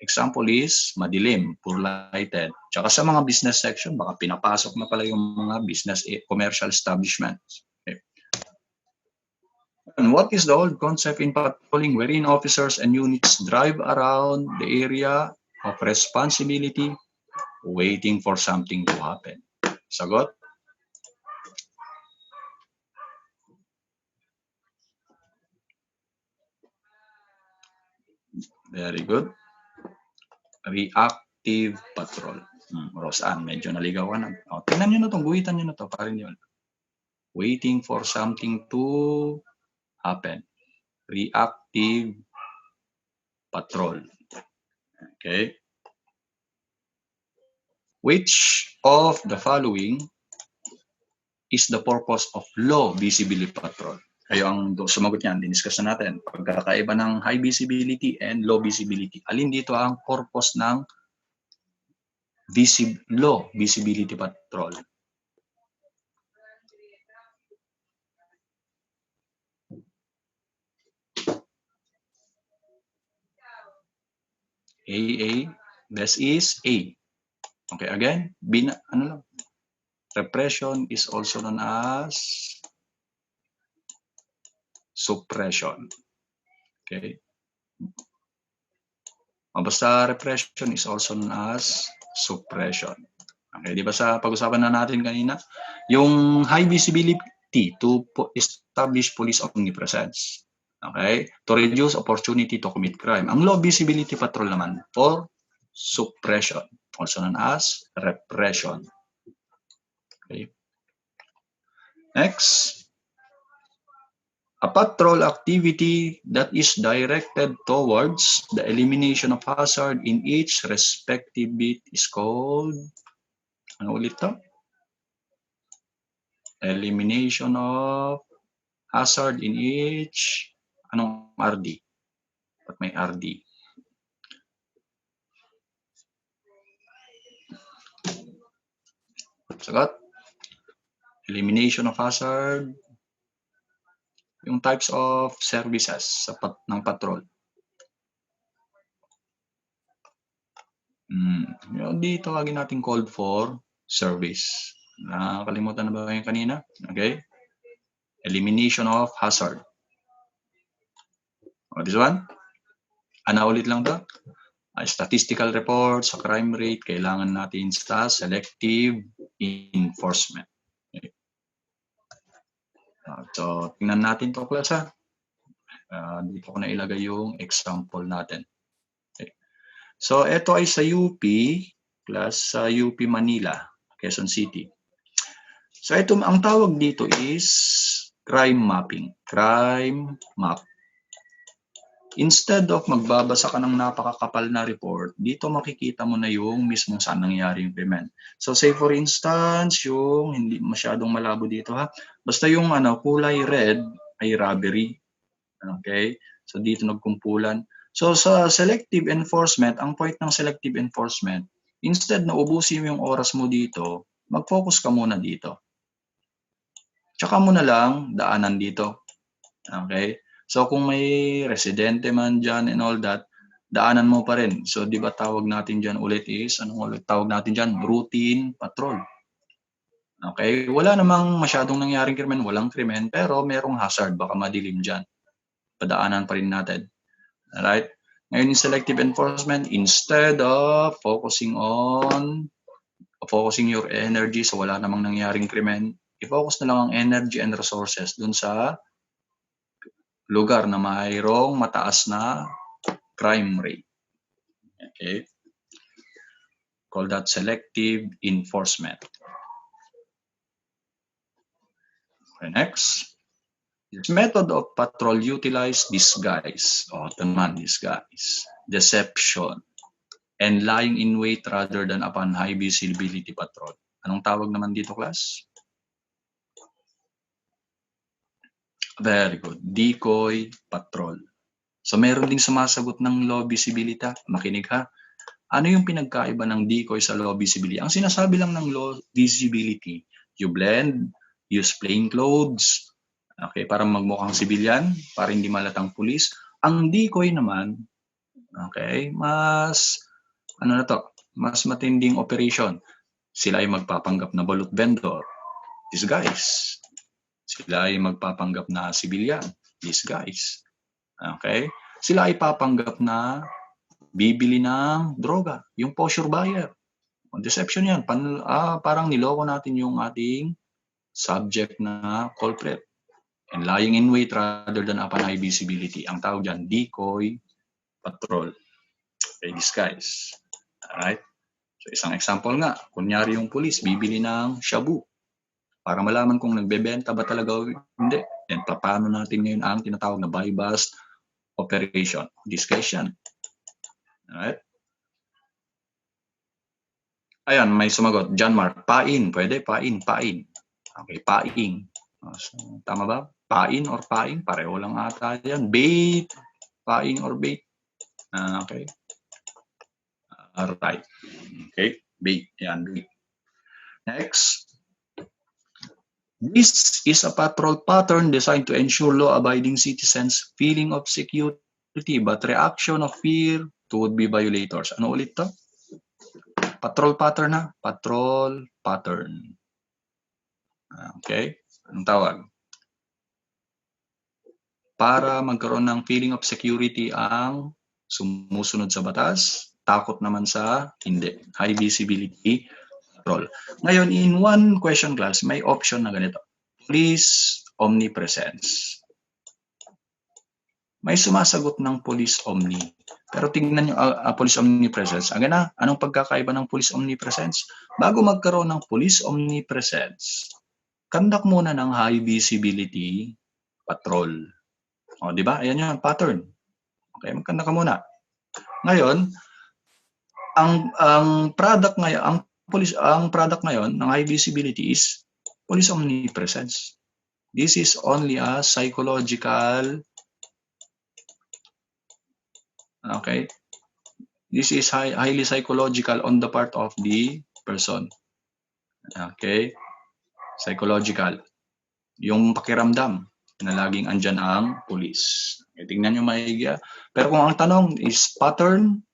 Example is madilim, poor lighted. Tsaka sa mga business section, baka pinapasok na pala yung mga business commercial establishments. Okay. And what is the old concept in patrolling wherein officers and units drive around the area of responsibility waiting for something to happen? Sagot? Very good. Reactive patrol. Roseanne, medyo naligawan na. Tingnan nyo na ito, guhitan nyo na ito. Parin yun. Waiting for something to happen. Reactive patrol. Okay. Which of the following is the purpose of low visibility patrol? Kayo ang sumagot niyan, diniscuss na natin. Pagkakaiba ng high visibility and low visibility. Alin dito ang purpose ng low visibility patrol? A. This is A. Okay, again, repression is also known as suppression. Okay. Basta repression is also known as suppression. Okay, di ba sa pag-usapan na natin kanina, yung high visibility to establish police omnipresence. Okay? To reduce opportunity to commit crime. Ang low visibility patrol naman for suppression, also known as repression. Okay. Next, a patrol activity that is directed towards the elimination of hazard in each respective beat is called, ano ulit to? Elimination of hazard in each, anong RD? At may RD. Sagot? Elimination of hazard, yung types of services ng patrol. Dito tawagin natin called for service. Nakakalimutan na ba yung kanina? Okay. Elimination of hazard. This one? Ulit lang to. Statistical reports sa crime rate, kailangan natin sa selective enforcement. Okay. So, tingnan natin to class ha. Dito ko na ilagay yung example natin. Okay. So, ito ay sa UP class sa UP Manila, Quezon City. So, ito, ang tawag dito is crime mapping. Crime map. Instead of magbabasa ka ng napakakapal na report, dito makikita mo na yung mismong saan nangyari yung krimen. So say for instance, yung hindi masyadong malabo dito ha. Basta yung kulay red ay robbery. Okay? So dito nagkumpulan. So sa selective enforcement, ang point ng selective enforcement, instead na ubusin mo yung oras mo dito, mag-focus ka muna dito. Tsaka mo na lang daanan dito. Okay? So kung may residente man dyan and all that, daanan mo pa rin. So di ba tawag natin dyan ulit is, anong ulit tawag natin dyan? Routine patrol. Okay? Wala namang masyadong nangyaring krimen, walang krimen, pero merong hazard, baka madilim dyan. Padaanan pa rin natin. Alright? Ngayon yung selective enforcement, instead of focusing your energy sa wala namang nangyaring krimen, i-focus na lang ang energy and resources dun sa lugar na mayroong mataas na crime rate. Okay? Call that selective enforcement. Okay, next. This method of patrol utilize disguise. Ito naman, disguise. Deception. And lying in wait rather than upon high visibility patrol. Anong tawag naman dito, class? Very good. Decoy patrol. So meron ding sumasagot ng low visibility. Makinig ha. Ano yung pinagkaiba ng decoy sa low visibility? Ang sinasabi lang ng low visibility, you blend, use plain clothes, okay, para magmukhang civilian, para hindi malatang pulis. Ang decoy naman, okay, mas matinding operation. Sila ay magpapanggap na balut vendor, disguise. Sila ay magpapanggap na civilian, disguise. Okay? Sila ay papanggap na bibili ng droga, yung posture buyer. Deception yan. Parang niloko natin yung ating subject na culprit. And lying in wait rather than upon high visibility. Ang tawag dyan, decoy patrol. Okay, disguise. Alright? So isang example nga, kunyari yung police, bibili ng shabu. Para malaman kung nagbebenta ba talaga o hindi. And paano natin ngayon ang tinatawag na buy-bust operation. Disguise yan. Alright? Ayan, may sumagot. John Mark, pain. Pwede, pain. Okay, paing. So, tama ba? Pain or paing? Pareho lang ata yan. Bait. Paing or bait. Okay. Right. Okay. Bait. Yan, bait. Next. This is a patrol pattern designed to ensure law-abiding citizens' feeling of security but reaction of fear to would-be violators. Ano ulit to? Patrol pattern na? Patrol pattern. Okay? Anong tawag? Para magkaroon ng feeling of security ang sumusunod sa batas, takot naman sa hindi. High visibility patrol. Ngayon, in one question class, may option na ganito. Police omnipresence. May sumasagot ng police omni. Pero tingnan nyo, police omnipresence. Anong pagkakaiba ng police omnipresence? Bago magkaroon ng police omnipresence, conduct muna ng high visibility patrol. O, di ba? Ayan yung pattern. Okay, magkanda ka muna. Ngayon, ang product ngayon ng high visibility is police omnipresence. This is only a psychological, okay? This is highly psychological on the part of the person. Okay? Psychological. Yung pakiramdam na laging andyan ang police. Okay, tingnan nyo maigi. Pero kung ang tanong is pattern,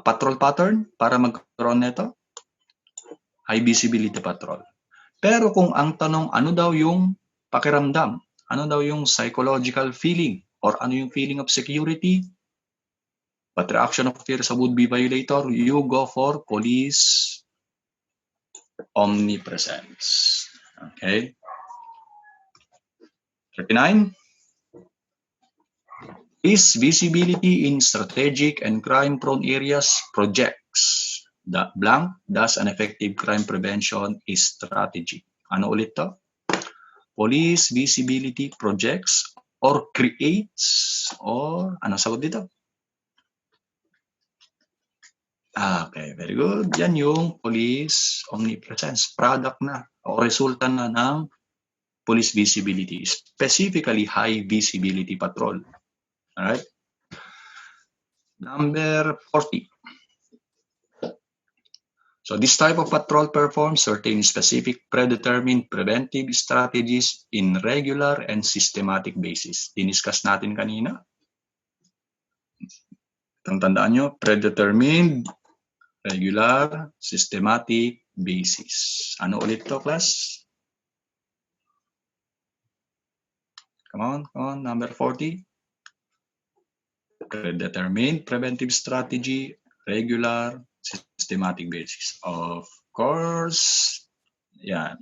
patrol pattern para magkaroon nito, high visibility patrol. Pero kung ang tanong ano daw yung pakiramdam, ano daw yung psychological feeling or ano yung feeling of security, but reaction of fear sa would-be violator, you go for police omnipresence. Okay? 39. Is visibility in strategic and crime-prone areas projects the blank thus an effective crime prevention strategy. Ano ulit to? Police visibility projects or creates or ano sagot dito? Okay, very good. Yan yung police omnipresence. Product na o resulta na ng police visibility. Specifically, high visibility patrol. Alright? Number 40. So this type of patrol performs certain specific predetermined preventive strategies in regular and systematic basis. Diniscuss natin kanina. Tandaan nyo, predetermined, regular, systematic basis. Ano ulit to, class? Come on, number 40. Predetermined preventive strategy, regular, systematic basis. Of course, yan.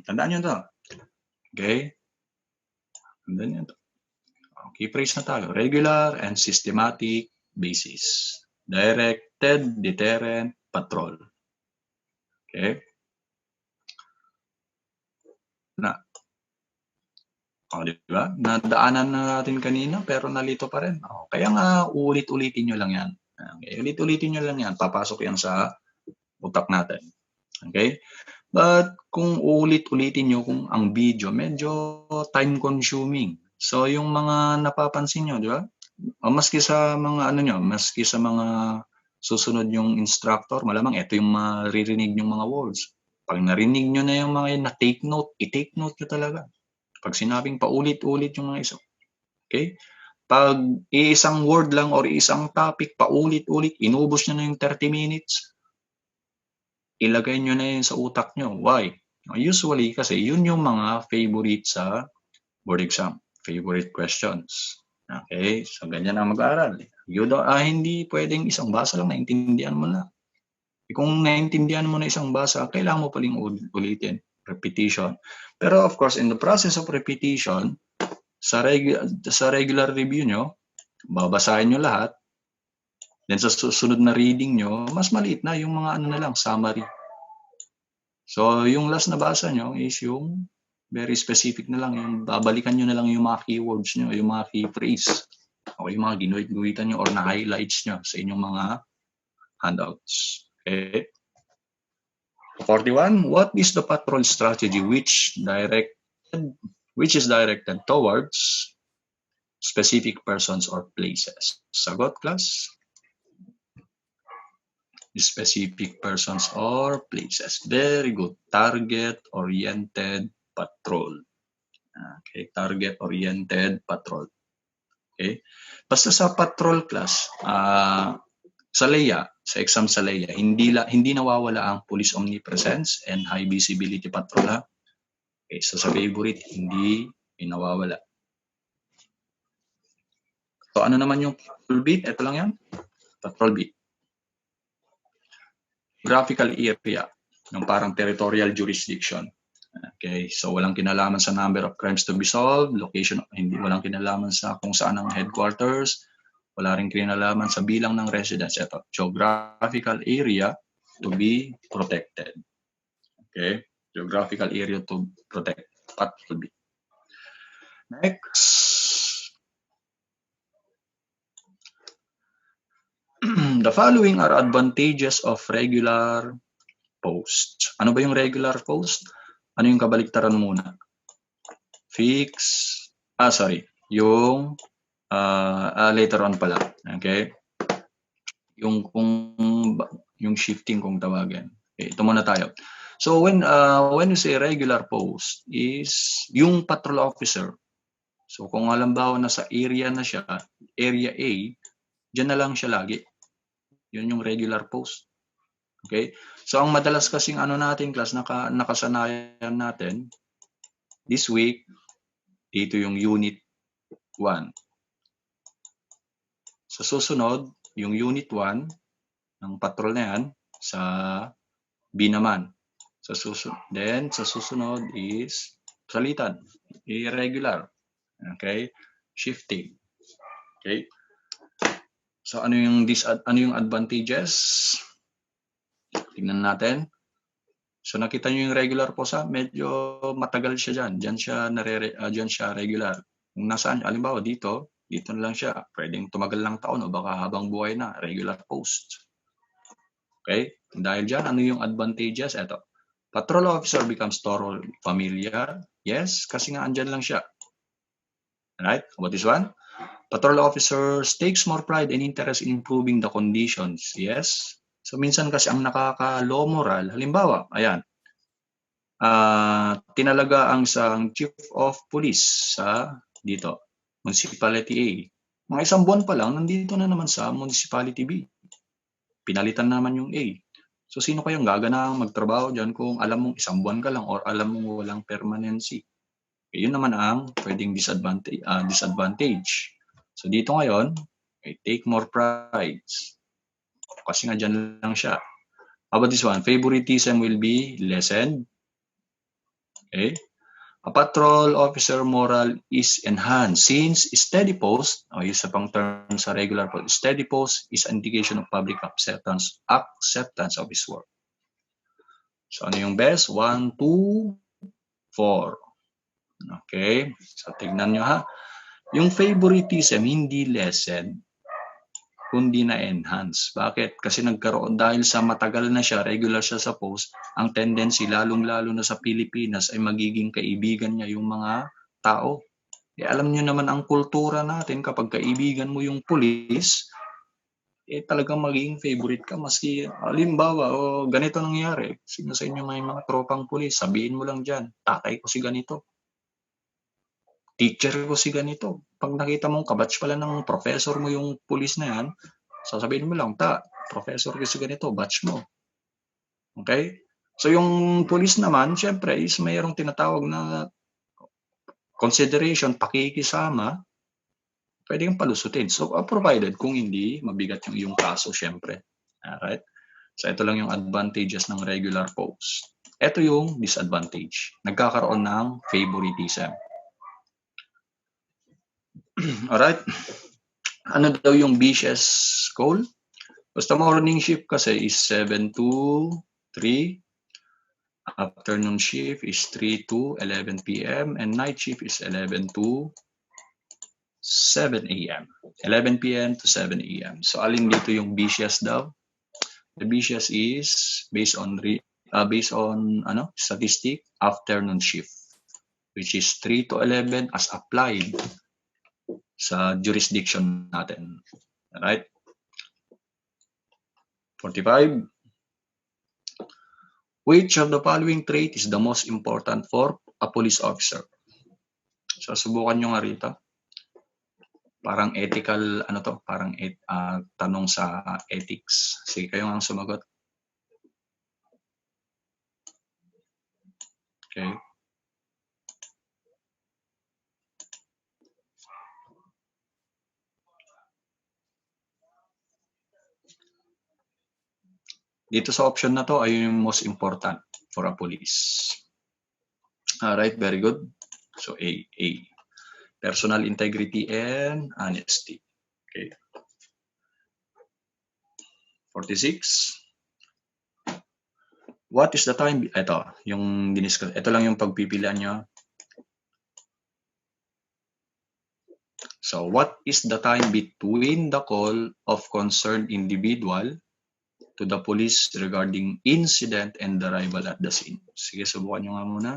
Tandaan nyo to. Okay? Tandaan nyo to. Okay, phrase na tayo. Regular and systematic basis. Directed, deterrent, patrol. Okay? Diba? Nadaanan na natin kanina pero nalito pa rin. Kaya nga, ulit-ulitin nyo lang yan. Okay? Ulit-ulitin nyo lang yan. Papasok yan sa utak natin. Okay? But kung ulit-ulitin nyo kung ang video, medyo time-consuming. So, yung mga napapansin nyo, di ba? Maski sa mga maski sa mga susunod yung instructor, malamang ito yung maririnig yung mga words. Pag narinig nyo na yung mga yun, na-take note, i-take note nyo talaga. Pag sinabing paulit-ulit yung mga isa. Okay? Pag isang word lang or isang topic, paulit-ulit, inubos nyo na yung 30 minutes, ilagay nyo na yun sa utak nyo. Why? Usually, kasi yun yung mga favorite sa board exam. Favorite questions. Okay? So, ganyan ang mag-aaral. Hindi pwedeng isang basa lang, naintindihan mo na. Kung naintindihan mo na isang basa, kailangan mo paling ulitin. Repetition. Pero of course, in the process of repetition, sa regular review nyo, babasahin nyo lahat. Then sa susunod na reading nyo, mas maliit na yung mga summary. So yung last na basa nyo is yung very specific na lang. Yung babalikan nyo na lang yung mga keywords nyo, yung mga key phrase. O yung mga ginuhit-guhitan nyo or na-highlights nyo sa inyong mga handouts. Okay? 41. What is the patrol strategy which is directed towards specific persons or places? Sagot, class? Specific persons or places. Very good. Target-oriented patrol. Okay, target-oriented patrol. Okay. Basta sa patrol class, sa LEA, sa exam sa LEA, hindi nawawala ang police omnipresence and high visibility patrol. Ha? Okay, so sa favorite, hindi nawawala. So ano naman yung patrol beat? Ito lang yan. Patrol beat. Geographical area, yung parang territorial jurisdiction. Okay, so walang kinalaman sa number of crimes to be solved, location, walang kinalaman sa kung saan ang headquarters, wala rin kinalaman sa bilang ng residents. Ito, geographical area to be protected. Okay, geographical area to protect. Patrol beat. Next. The following are advantages of regular posts. Ano ba yung regular post? Ano yung kabaliktaran muna? Yung later on pala. Okay? Yung shifting kung tawagin. Okay, ito muna tayo. So when you say regular post is yung patrol officer. So kung halimbawa nasa area na siya, area A, diyan na lang siya lagi. Yun yung regular post. Okay? So ang madalas kasing natin class nakasanayan natin this week dito yung unit 1. Sa susunod, yung unit 1 ng patrol na yan sa B naman. Sa susunod is salitan, irregular. Okay? Shifting. Okay? So ano yung advantages? Tingnan natin. So nakita nyo yung regular posa, medyo matagal siya dyan. Diyan siya regular. Kung nasaan, alimbawa dito na lang siya. Pwedeng tumagal lang taon o baka habang buhay na, regular post. Okay? Dahil dyan, ano yung advantages? Ito. Patrol officer becomes thoroughly familiar. Yes, kasi nga andyan lang siya. Right? What is one? Patrol officers takes more pride and interest in improving the conditions. Yes. So minsan kasi ang nakaka-low moral, halimbawa, ayan, tinalaga ang isang chief of police sa dito, Municipality A. Mga isang buwan pa lang, nandito na naman sa Municipality B. Pinalitan naman yung A. So sino kayang gaganang magtrabaho dyan kung alam mong isang buwan ka lang or alam mong walang permanency? Yun naman ang pwedeng disadvantage. So dito ngayon, take more pride. Kasi nga dyan lang siya. How about this one? Favoritism will be lessened. Okay. A patrol officer moral is enhanced since steady post, isa pang term sa regular post, steady post is an indication of public acceptance of his work. So ano yung best? 1, 2, 4. Okay. So tignan nyo ha. Yung favoritism hindi lessened, kundi na-enhance. Bakit? Kasi nagkaroon dahil sa matagal na siya, regular siya sa post, ang tendency, lalong-lalo na sa Pilipinas, ay magiging kaibigan niya yung mga tao. Alam niyo naman ang kultura natin, kapag kaibigan mo yung pulis, talagang magiging favorite ka. Maski, halimbawa, ganito nangyari. Sino sa inyo may mga tropang pulis, sabihin mo lang dyan, tatay ko si ganito. Teacher ko si ganito. Pag nakita mong kabatch pala ng professor mo yung pulis na yan, sasabihin mo lang, professor ko si ganito, batch mo. Okay? So yung pulis naman, syempre, is mayroong tinatawag na consideration, pakikisama, pwede kang palusutin. So, provided kung hindi, mabigat yung iyong kaso, syempre. Alright? So, ito lang yung advantages ng regular post. Ito yung disadvantage. Nagkakaroon ng favoritism. Alright? Ano daw yung vicious call? Basta morning shift kasi is 7 to 3. Afternoon shift is 3 to 11 p.m. and night shift is 11 to 7 a.m. 11 p.m. to 7 a.m. So alin dito yung vicious daw? The vicious is based on statistic afternoon shift, which is 3 to 11 as applied sa jurisdiction natin. Alright? 45. Which of the following trait is the most important for a police officer? So, subukan nyo nga rito. Parang ethical, parang tanong sa ethics. Sige, kayo nga ang sumagot. Okay. Dito sa option na to ay yung most important for a police. Alright, very good. So A. Personal integrity and honesty. Okay. 46. What is the time? Ito, yung diniscuss. Ito lang yung pagpipilian nyo. So, what is the time between the call of concerned individual to the police regarding incident and the arrival at the scene? Sige, subukan nyo nga muna.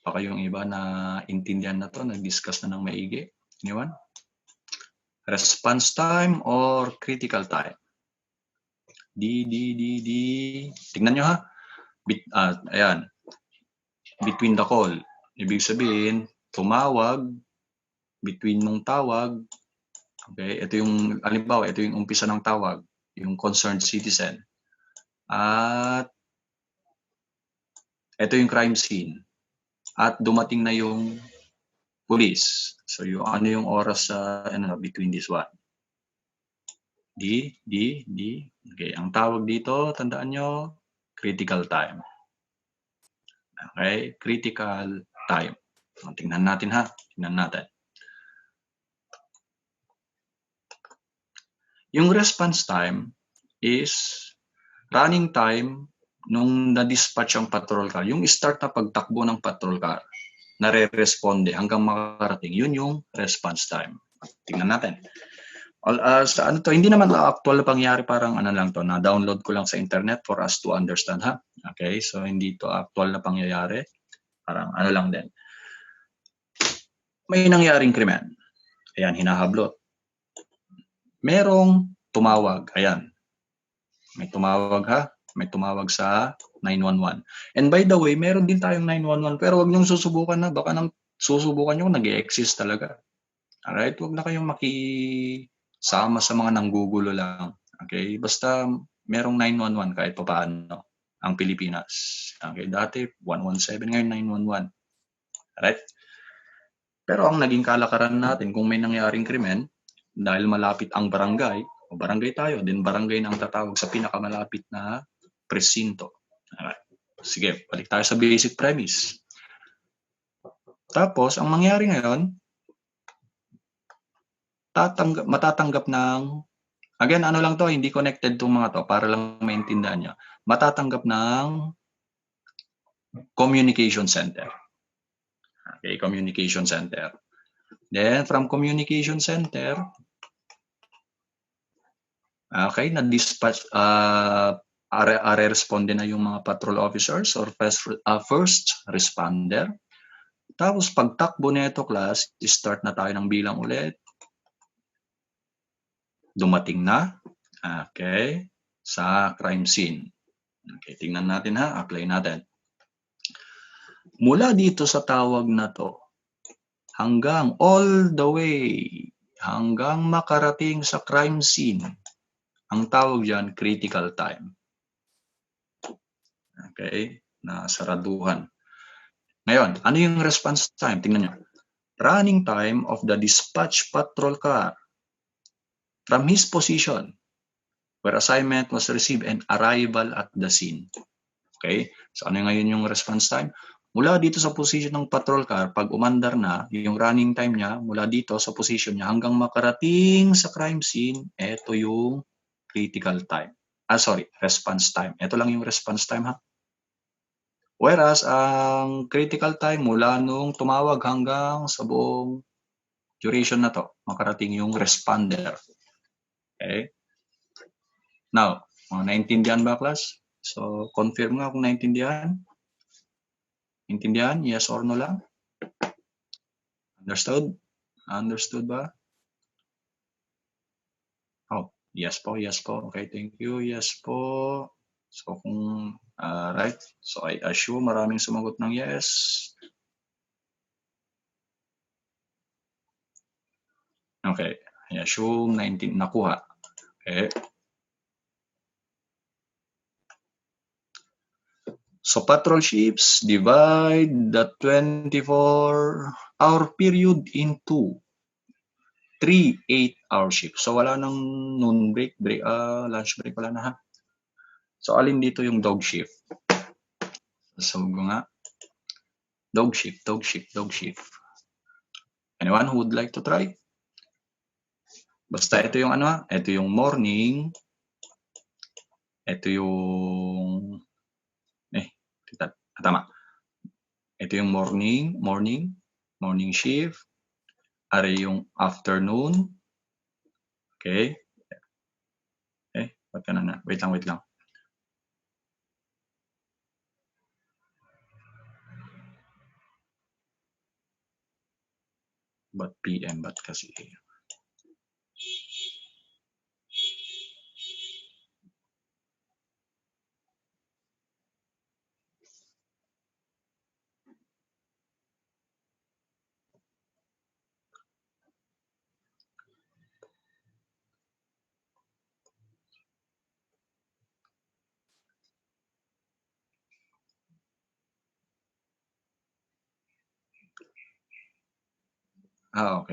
Baka yung iba na intindihan na to, nag-discuss na ng maigi. Anyone? Response time or critical time? D. Tingnan nyo ha. Ayan. Between the call. Ibig sabihin, tumawag, between nung tawag. Okay, ito yung, halimbawa, ito yung umpisa ng tawag, yung concerned citizen. At ito yung crime scene. At dumating na yung police. So, ano yung oras sa between this one? D. Okay, ang tawag dito, tandaan nyo, critical time. Okay, critical time. Tingnan natin ha. Tingnan natin. Yung response time is running time nung na-dispatch ang patrol car. Yung start na pagtakbo ng patrol car, nare-responde hanggang makarating. Yun yung response time. Tingnan natin. Sa ano to, hindi naman actual na pangyari, parang ano lang to, na-download ko lang sa internet for us to understand ha. Okay, so hindi to actual na pangyayari. Parang ano lang din. May nangyaring krimen. Ayan, hinahablot. Merong tumawag. Ayan. May tumawag ha. May tumawag sa 911. And by the way, meron din tayong 911. Pero wag niyong susubukan na. Baka nang susubukan niyo, nag-exist talaga. Alright? Wag na kayong makisama sa mga nanggugulo lang. Okay? Basta merong 911 kahit pa paano ang Pilipinas. Okay? Dati 117, ngayon 911. Alright? Pero ang naging kalakaran natin, kung may nangyaring krimen, dahil malapit ang barangay, o barangay tayo, din barangay na ang tatawag sa pinakamalapit na presinto. Alright. Sige, balik tayo sa basic premise. Tapos, ang mangyari ngayon, matatanggap ng, again, ano lang to, hindi connected tong mga to, para lang maintindihan nyo. Matatanggap ng communication center. Okay, communication center. Then, from communication center, okay, na-dispatch, responde na yung mga patrol officers or first responder. Tapos, pagtakbo nito, class, start na tayo ng bilang ulit. Dumating na, okay, sa crime scene. Okay, tingnan natin ha, apply natin. Mula dito sa tawag na to, hanggang all the way, hanggang makarating sa crime scene, ang tawag dyan, critical time. Okay, na saraduhan. Ngayon, ano yung response time? Tingnan nyo. Running time of the dispatch patrol car from his position where assignment was received and arrival at the scene. Okay, so ano ngayon yung response time? Mula dito sa position ng patrol car, pag umandar na, yung running time niya, mula dito sa position niya hanggang makarating sa crime scene, ito yung critical time. Response time. Ito lang yung response time ha. Whereas, ang critical time mula nung tumawag hanggang sa buong duration na to, makarating yung responder. Okay? Now, naintindihan ba, class? So, confirm nga kung naintindihan. Intindihan? Yes or no lang? Understood? Understood ba? Oh, yes po, yes po. Okay, thank you. Yes po. So, kung, right. So, I assume maraming sumagot ng yes. Okay, I assume 19 nakuha. Okay. So, patrol ships divide the 24-hour period into 3 8-hour shifts. So, wala nang noon break, lunch break, wala na ha. So, alin dito yung dog shift? So, nga. Dog shift. Anyone who would like to try? Basta ito yung ano, ito yung morning. Ito yung tama. Ito yung morning shift. Are yung afternoon. Okay. Ba't ka na? Wait lang. Ba't PM? Ba't kasi? Okay.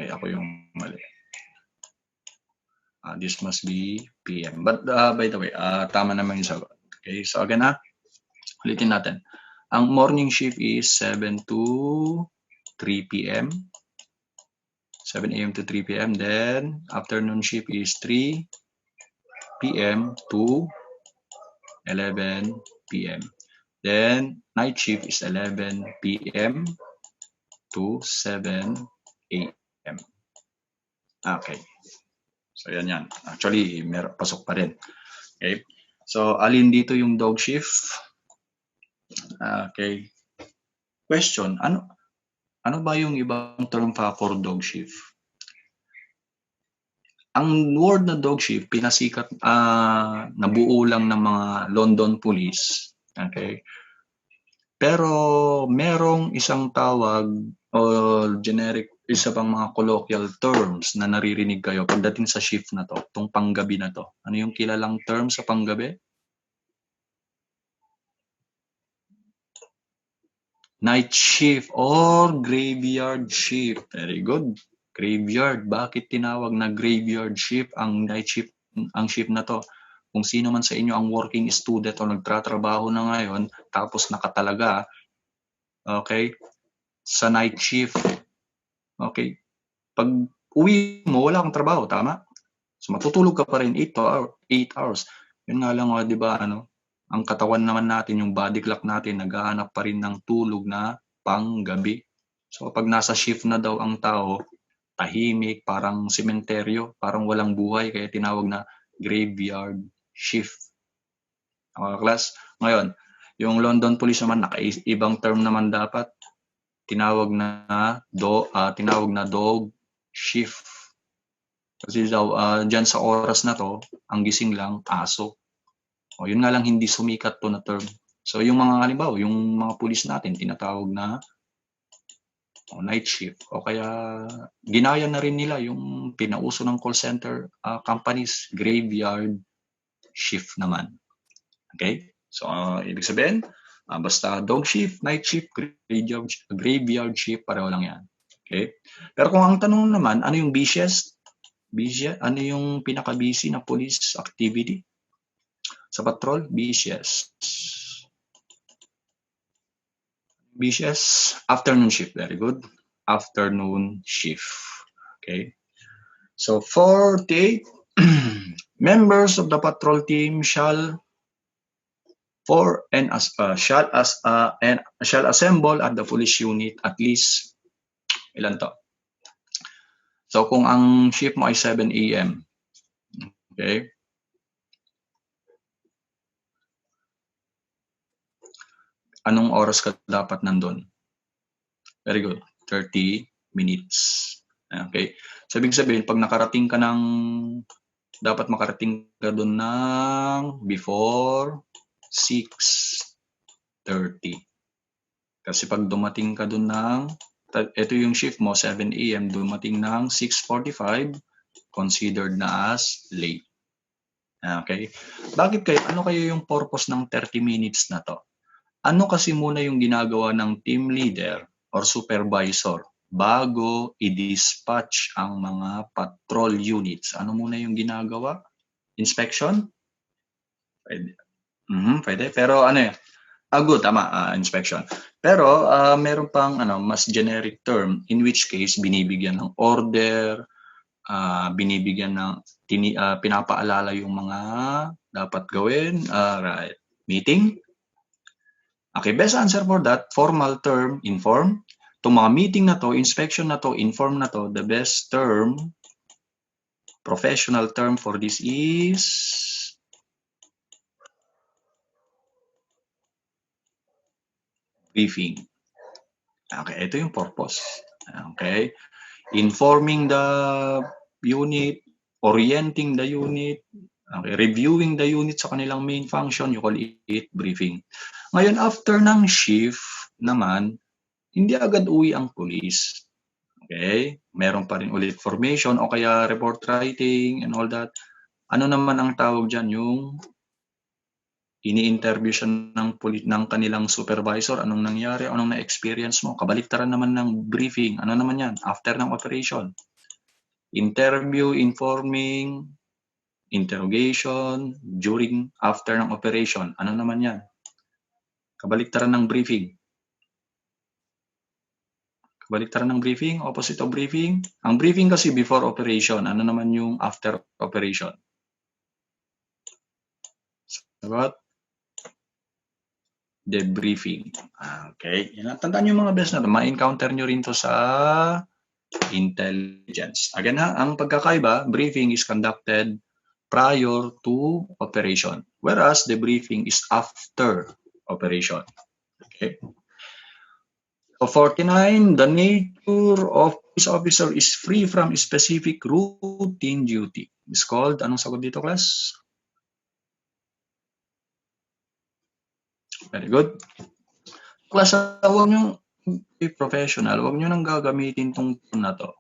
Ako yung mali. This must be PM. But by the way, tama naman yung sagot. Okay, so again ulitin natin. Ang morning shift is 7 to 3 p.m. 7 a.m. to 3 p.m. Then afternoon shift is 3 p.m. to 11 p.m. Then night shift is 11 p.m. to 7 a.m. Okay. So yan. Actually, pasok pa rin. Okay. So alin dito yung dog shift? Okay. Question, ano ba yung ibang term pa for dog shift? Ang word na dog shift, pinasikat, nabuo lang ng mga London police. Okay? Pero merong isang tawag o generic, isa pang mga colloquial terms na naririnig kayo pagdating sa shift na to, itong panggabi na to. Ano yung kilalang term sa panggabi? Night shift or graveyard shift. Very good. Graveyard. Bakit tinawag na graveyard shift ang night shift, ang shift na to? Kung sino man sa inyo ang working student o nagtratrabaho na ngayon, tapos nakatalaga, okay, sa night shift. Okay. Pag uwi mo, wala kang trabaho, tama? So matutulog ka pa rin 8 hours. Yun nga lang, di ba, ang katawan naman natin, yung body clock natin, naghahanap pa rin ng tulog na panggabi. So pag nasa shift na daw ang tao, tahimik, parang sementeryo, parang walang buhay, kaya tinawag na graveyard shift. Mga class, ngayon, yung London Police naman, ibang term naman dapat, tinawag na dog shift. Kasi daw, dyan sa oras na to, ang gising lang, aso. O, yun nga lang hindi sumikat to na term. So yung mga halimbawa, yung mga pulis natin tinatawag na night shift o kaya ginaya na rin nila yung pinauso ng call center companies, graveyard shift naman. Okay? So ibig sabihin, basta dog shift, night shift, graveyard shift, pareho lang yan. Okay? Pero kung ang tanong naman, ano yung busiest? Ano yung pinaka-busy na police activity? Sa patrol, busiest afternoon shift. Very good. Afternoon shift. Okay. So 48 members of the patrol team shall assemble at the police unit at least ilan to? So kung ang shift mo ay 7 a.m. Okay. Anong oras ka dapat nandun? Very good. 30 minutes. Okay. So, ibig sabihin, pag nakarating ka dapat makarating ka doon ng before 6:30. Kasi pag dumating ka doon ito yung shift mo, 7 a.m., dumating ng 6:45, considered na as late. Okay. Bakit kayo? Ano kayo yung purpose ng 30 minutes na to? Ano kasi muna yung ginagawa ng team leader or supervisor bago i-dispatch ang mga patrol units? Ano muna yung ginagawa? Inspection? Pwede. Pwede. Pero ano yan? Good, tama, inspection. Pero meron pang mas generic term in which case binibigyan ng order, binibigyan ng pinapaalala yung mga dapat gawin, right. Meeting. Okay, best answer for that, formal term, inform. Itong mga meeting na to, inspection na to, inform na to, the best term, professional term for this is briefing. Okay, ito yung purpose. Okay, informing the unit, orienting the unit, okay, reviewing the unit sa kanilang main function, you call it briefing. Ngayon, after ng shift naman, hindi agad uwi ang police. Okay? Meron pa rin ulit formation o kaya report writing and all that. Ano naman ang tawag dyan? Yung ini-interview siya ng kanilang supervisor. Anong nangyari? Anong na-experience mo? Kabaliktaran naman ng briefing. Ano naman yan? After ng operation. Interview, informing, interrogation, during, after ng operation. Ano naman yan? Kabaliktaran ng briefing. Baliktaran ng briefing, opposite of briefing. Ang briefing kasi before operation. Ano naman yung after operation? Sagot? Debriefing. Okay. Yan. Tandaan yung mga best na ito. Ma-encounter nyo rin to sa intelligence. Again ha, ang pagkakaiba, briefing is conducted prior to operation, whereas debriefing is after operation. Okay. So 49, the nature of this officer is free from specific routine duty. Is called, anong sagot dito, class? Very good. Class, huwag nyo professional, huwag nyo nang gagamitin tong na to.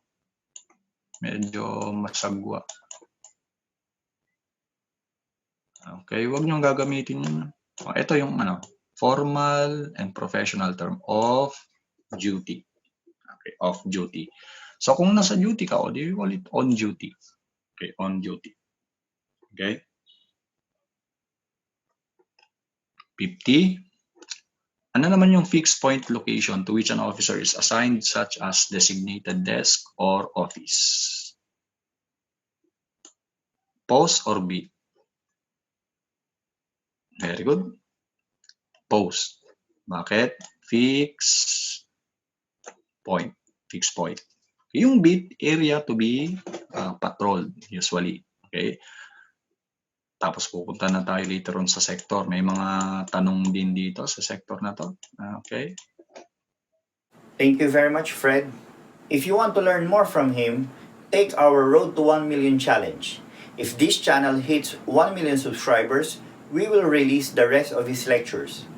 Medyo masagwa. Okay, huwag nyo gagamitin yun. Ito yung formal and professional term of duty. Okay, of duty. So kung nasa duty ka, do you call it on duty? Okay, on duty. Okay. 50. Ano naman yung fixed point location to which an officer is assigned, such as designated desk or office? Post or beat? Very good. Post. Bakit? Fixed point. Fixed point. Yung beat, area to be patrolled usually. Okay. Tapos pupunta na tayo later on sa sector. May mga tanong din dito sa sector na to. Okay.
Thank you very much, Fred. If you want to learn more from him, take our Road to 1 Million challenge. If this channel hits 1 million subscribers, we will release the rest of his lectures.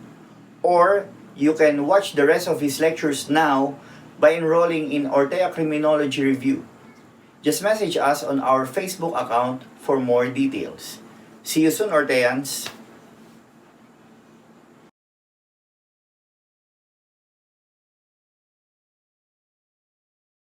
Or you can watch the rest of his lectures now by enrolling in Ortea Criminology Review. Just message us on our Facebook account for more details. See you soon, Orteans!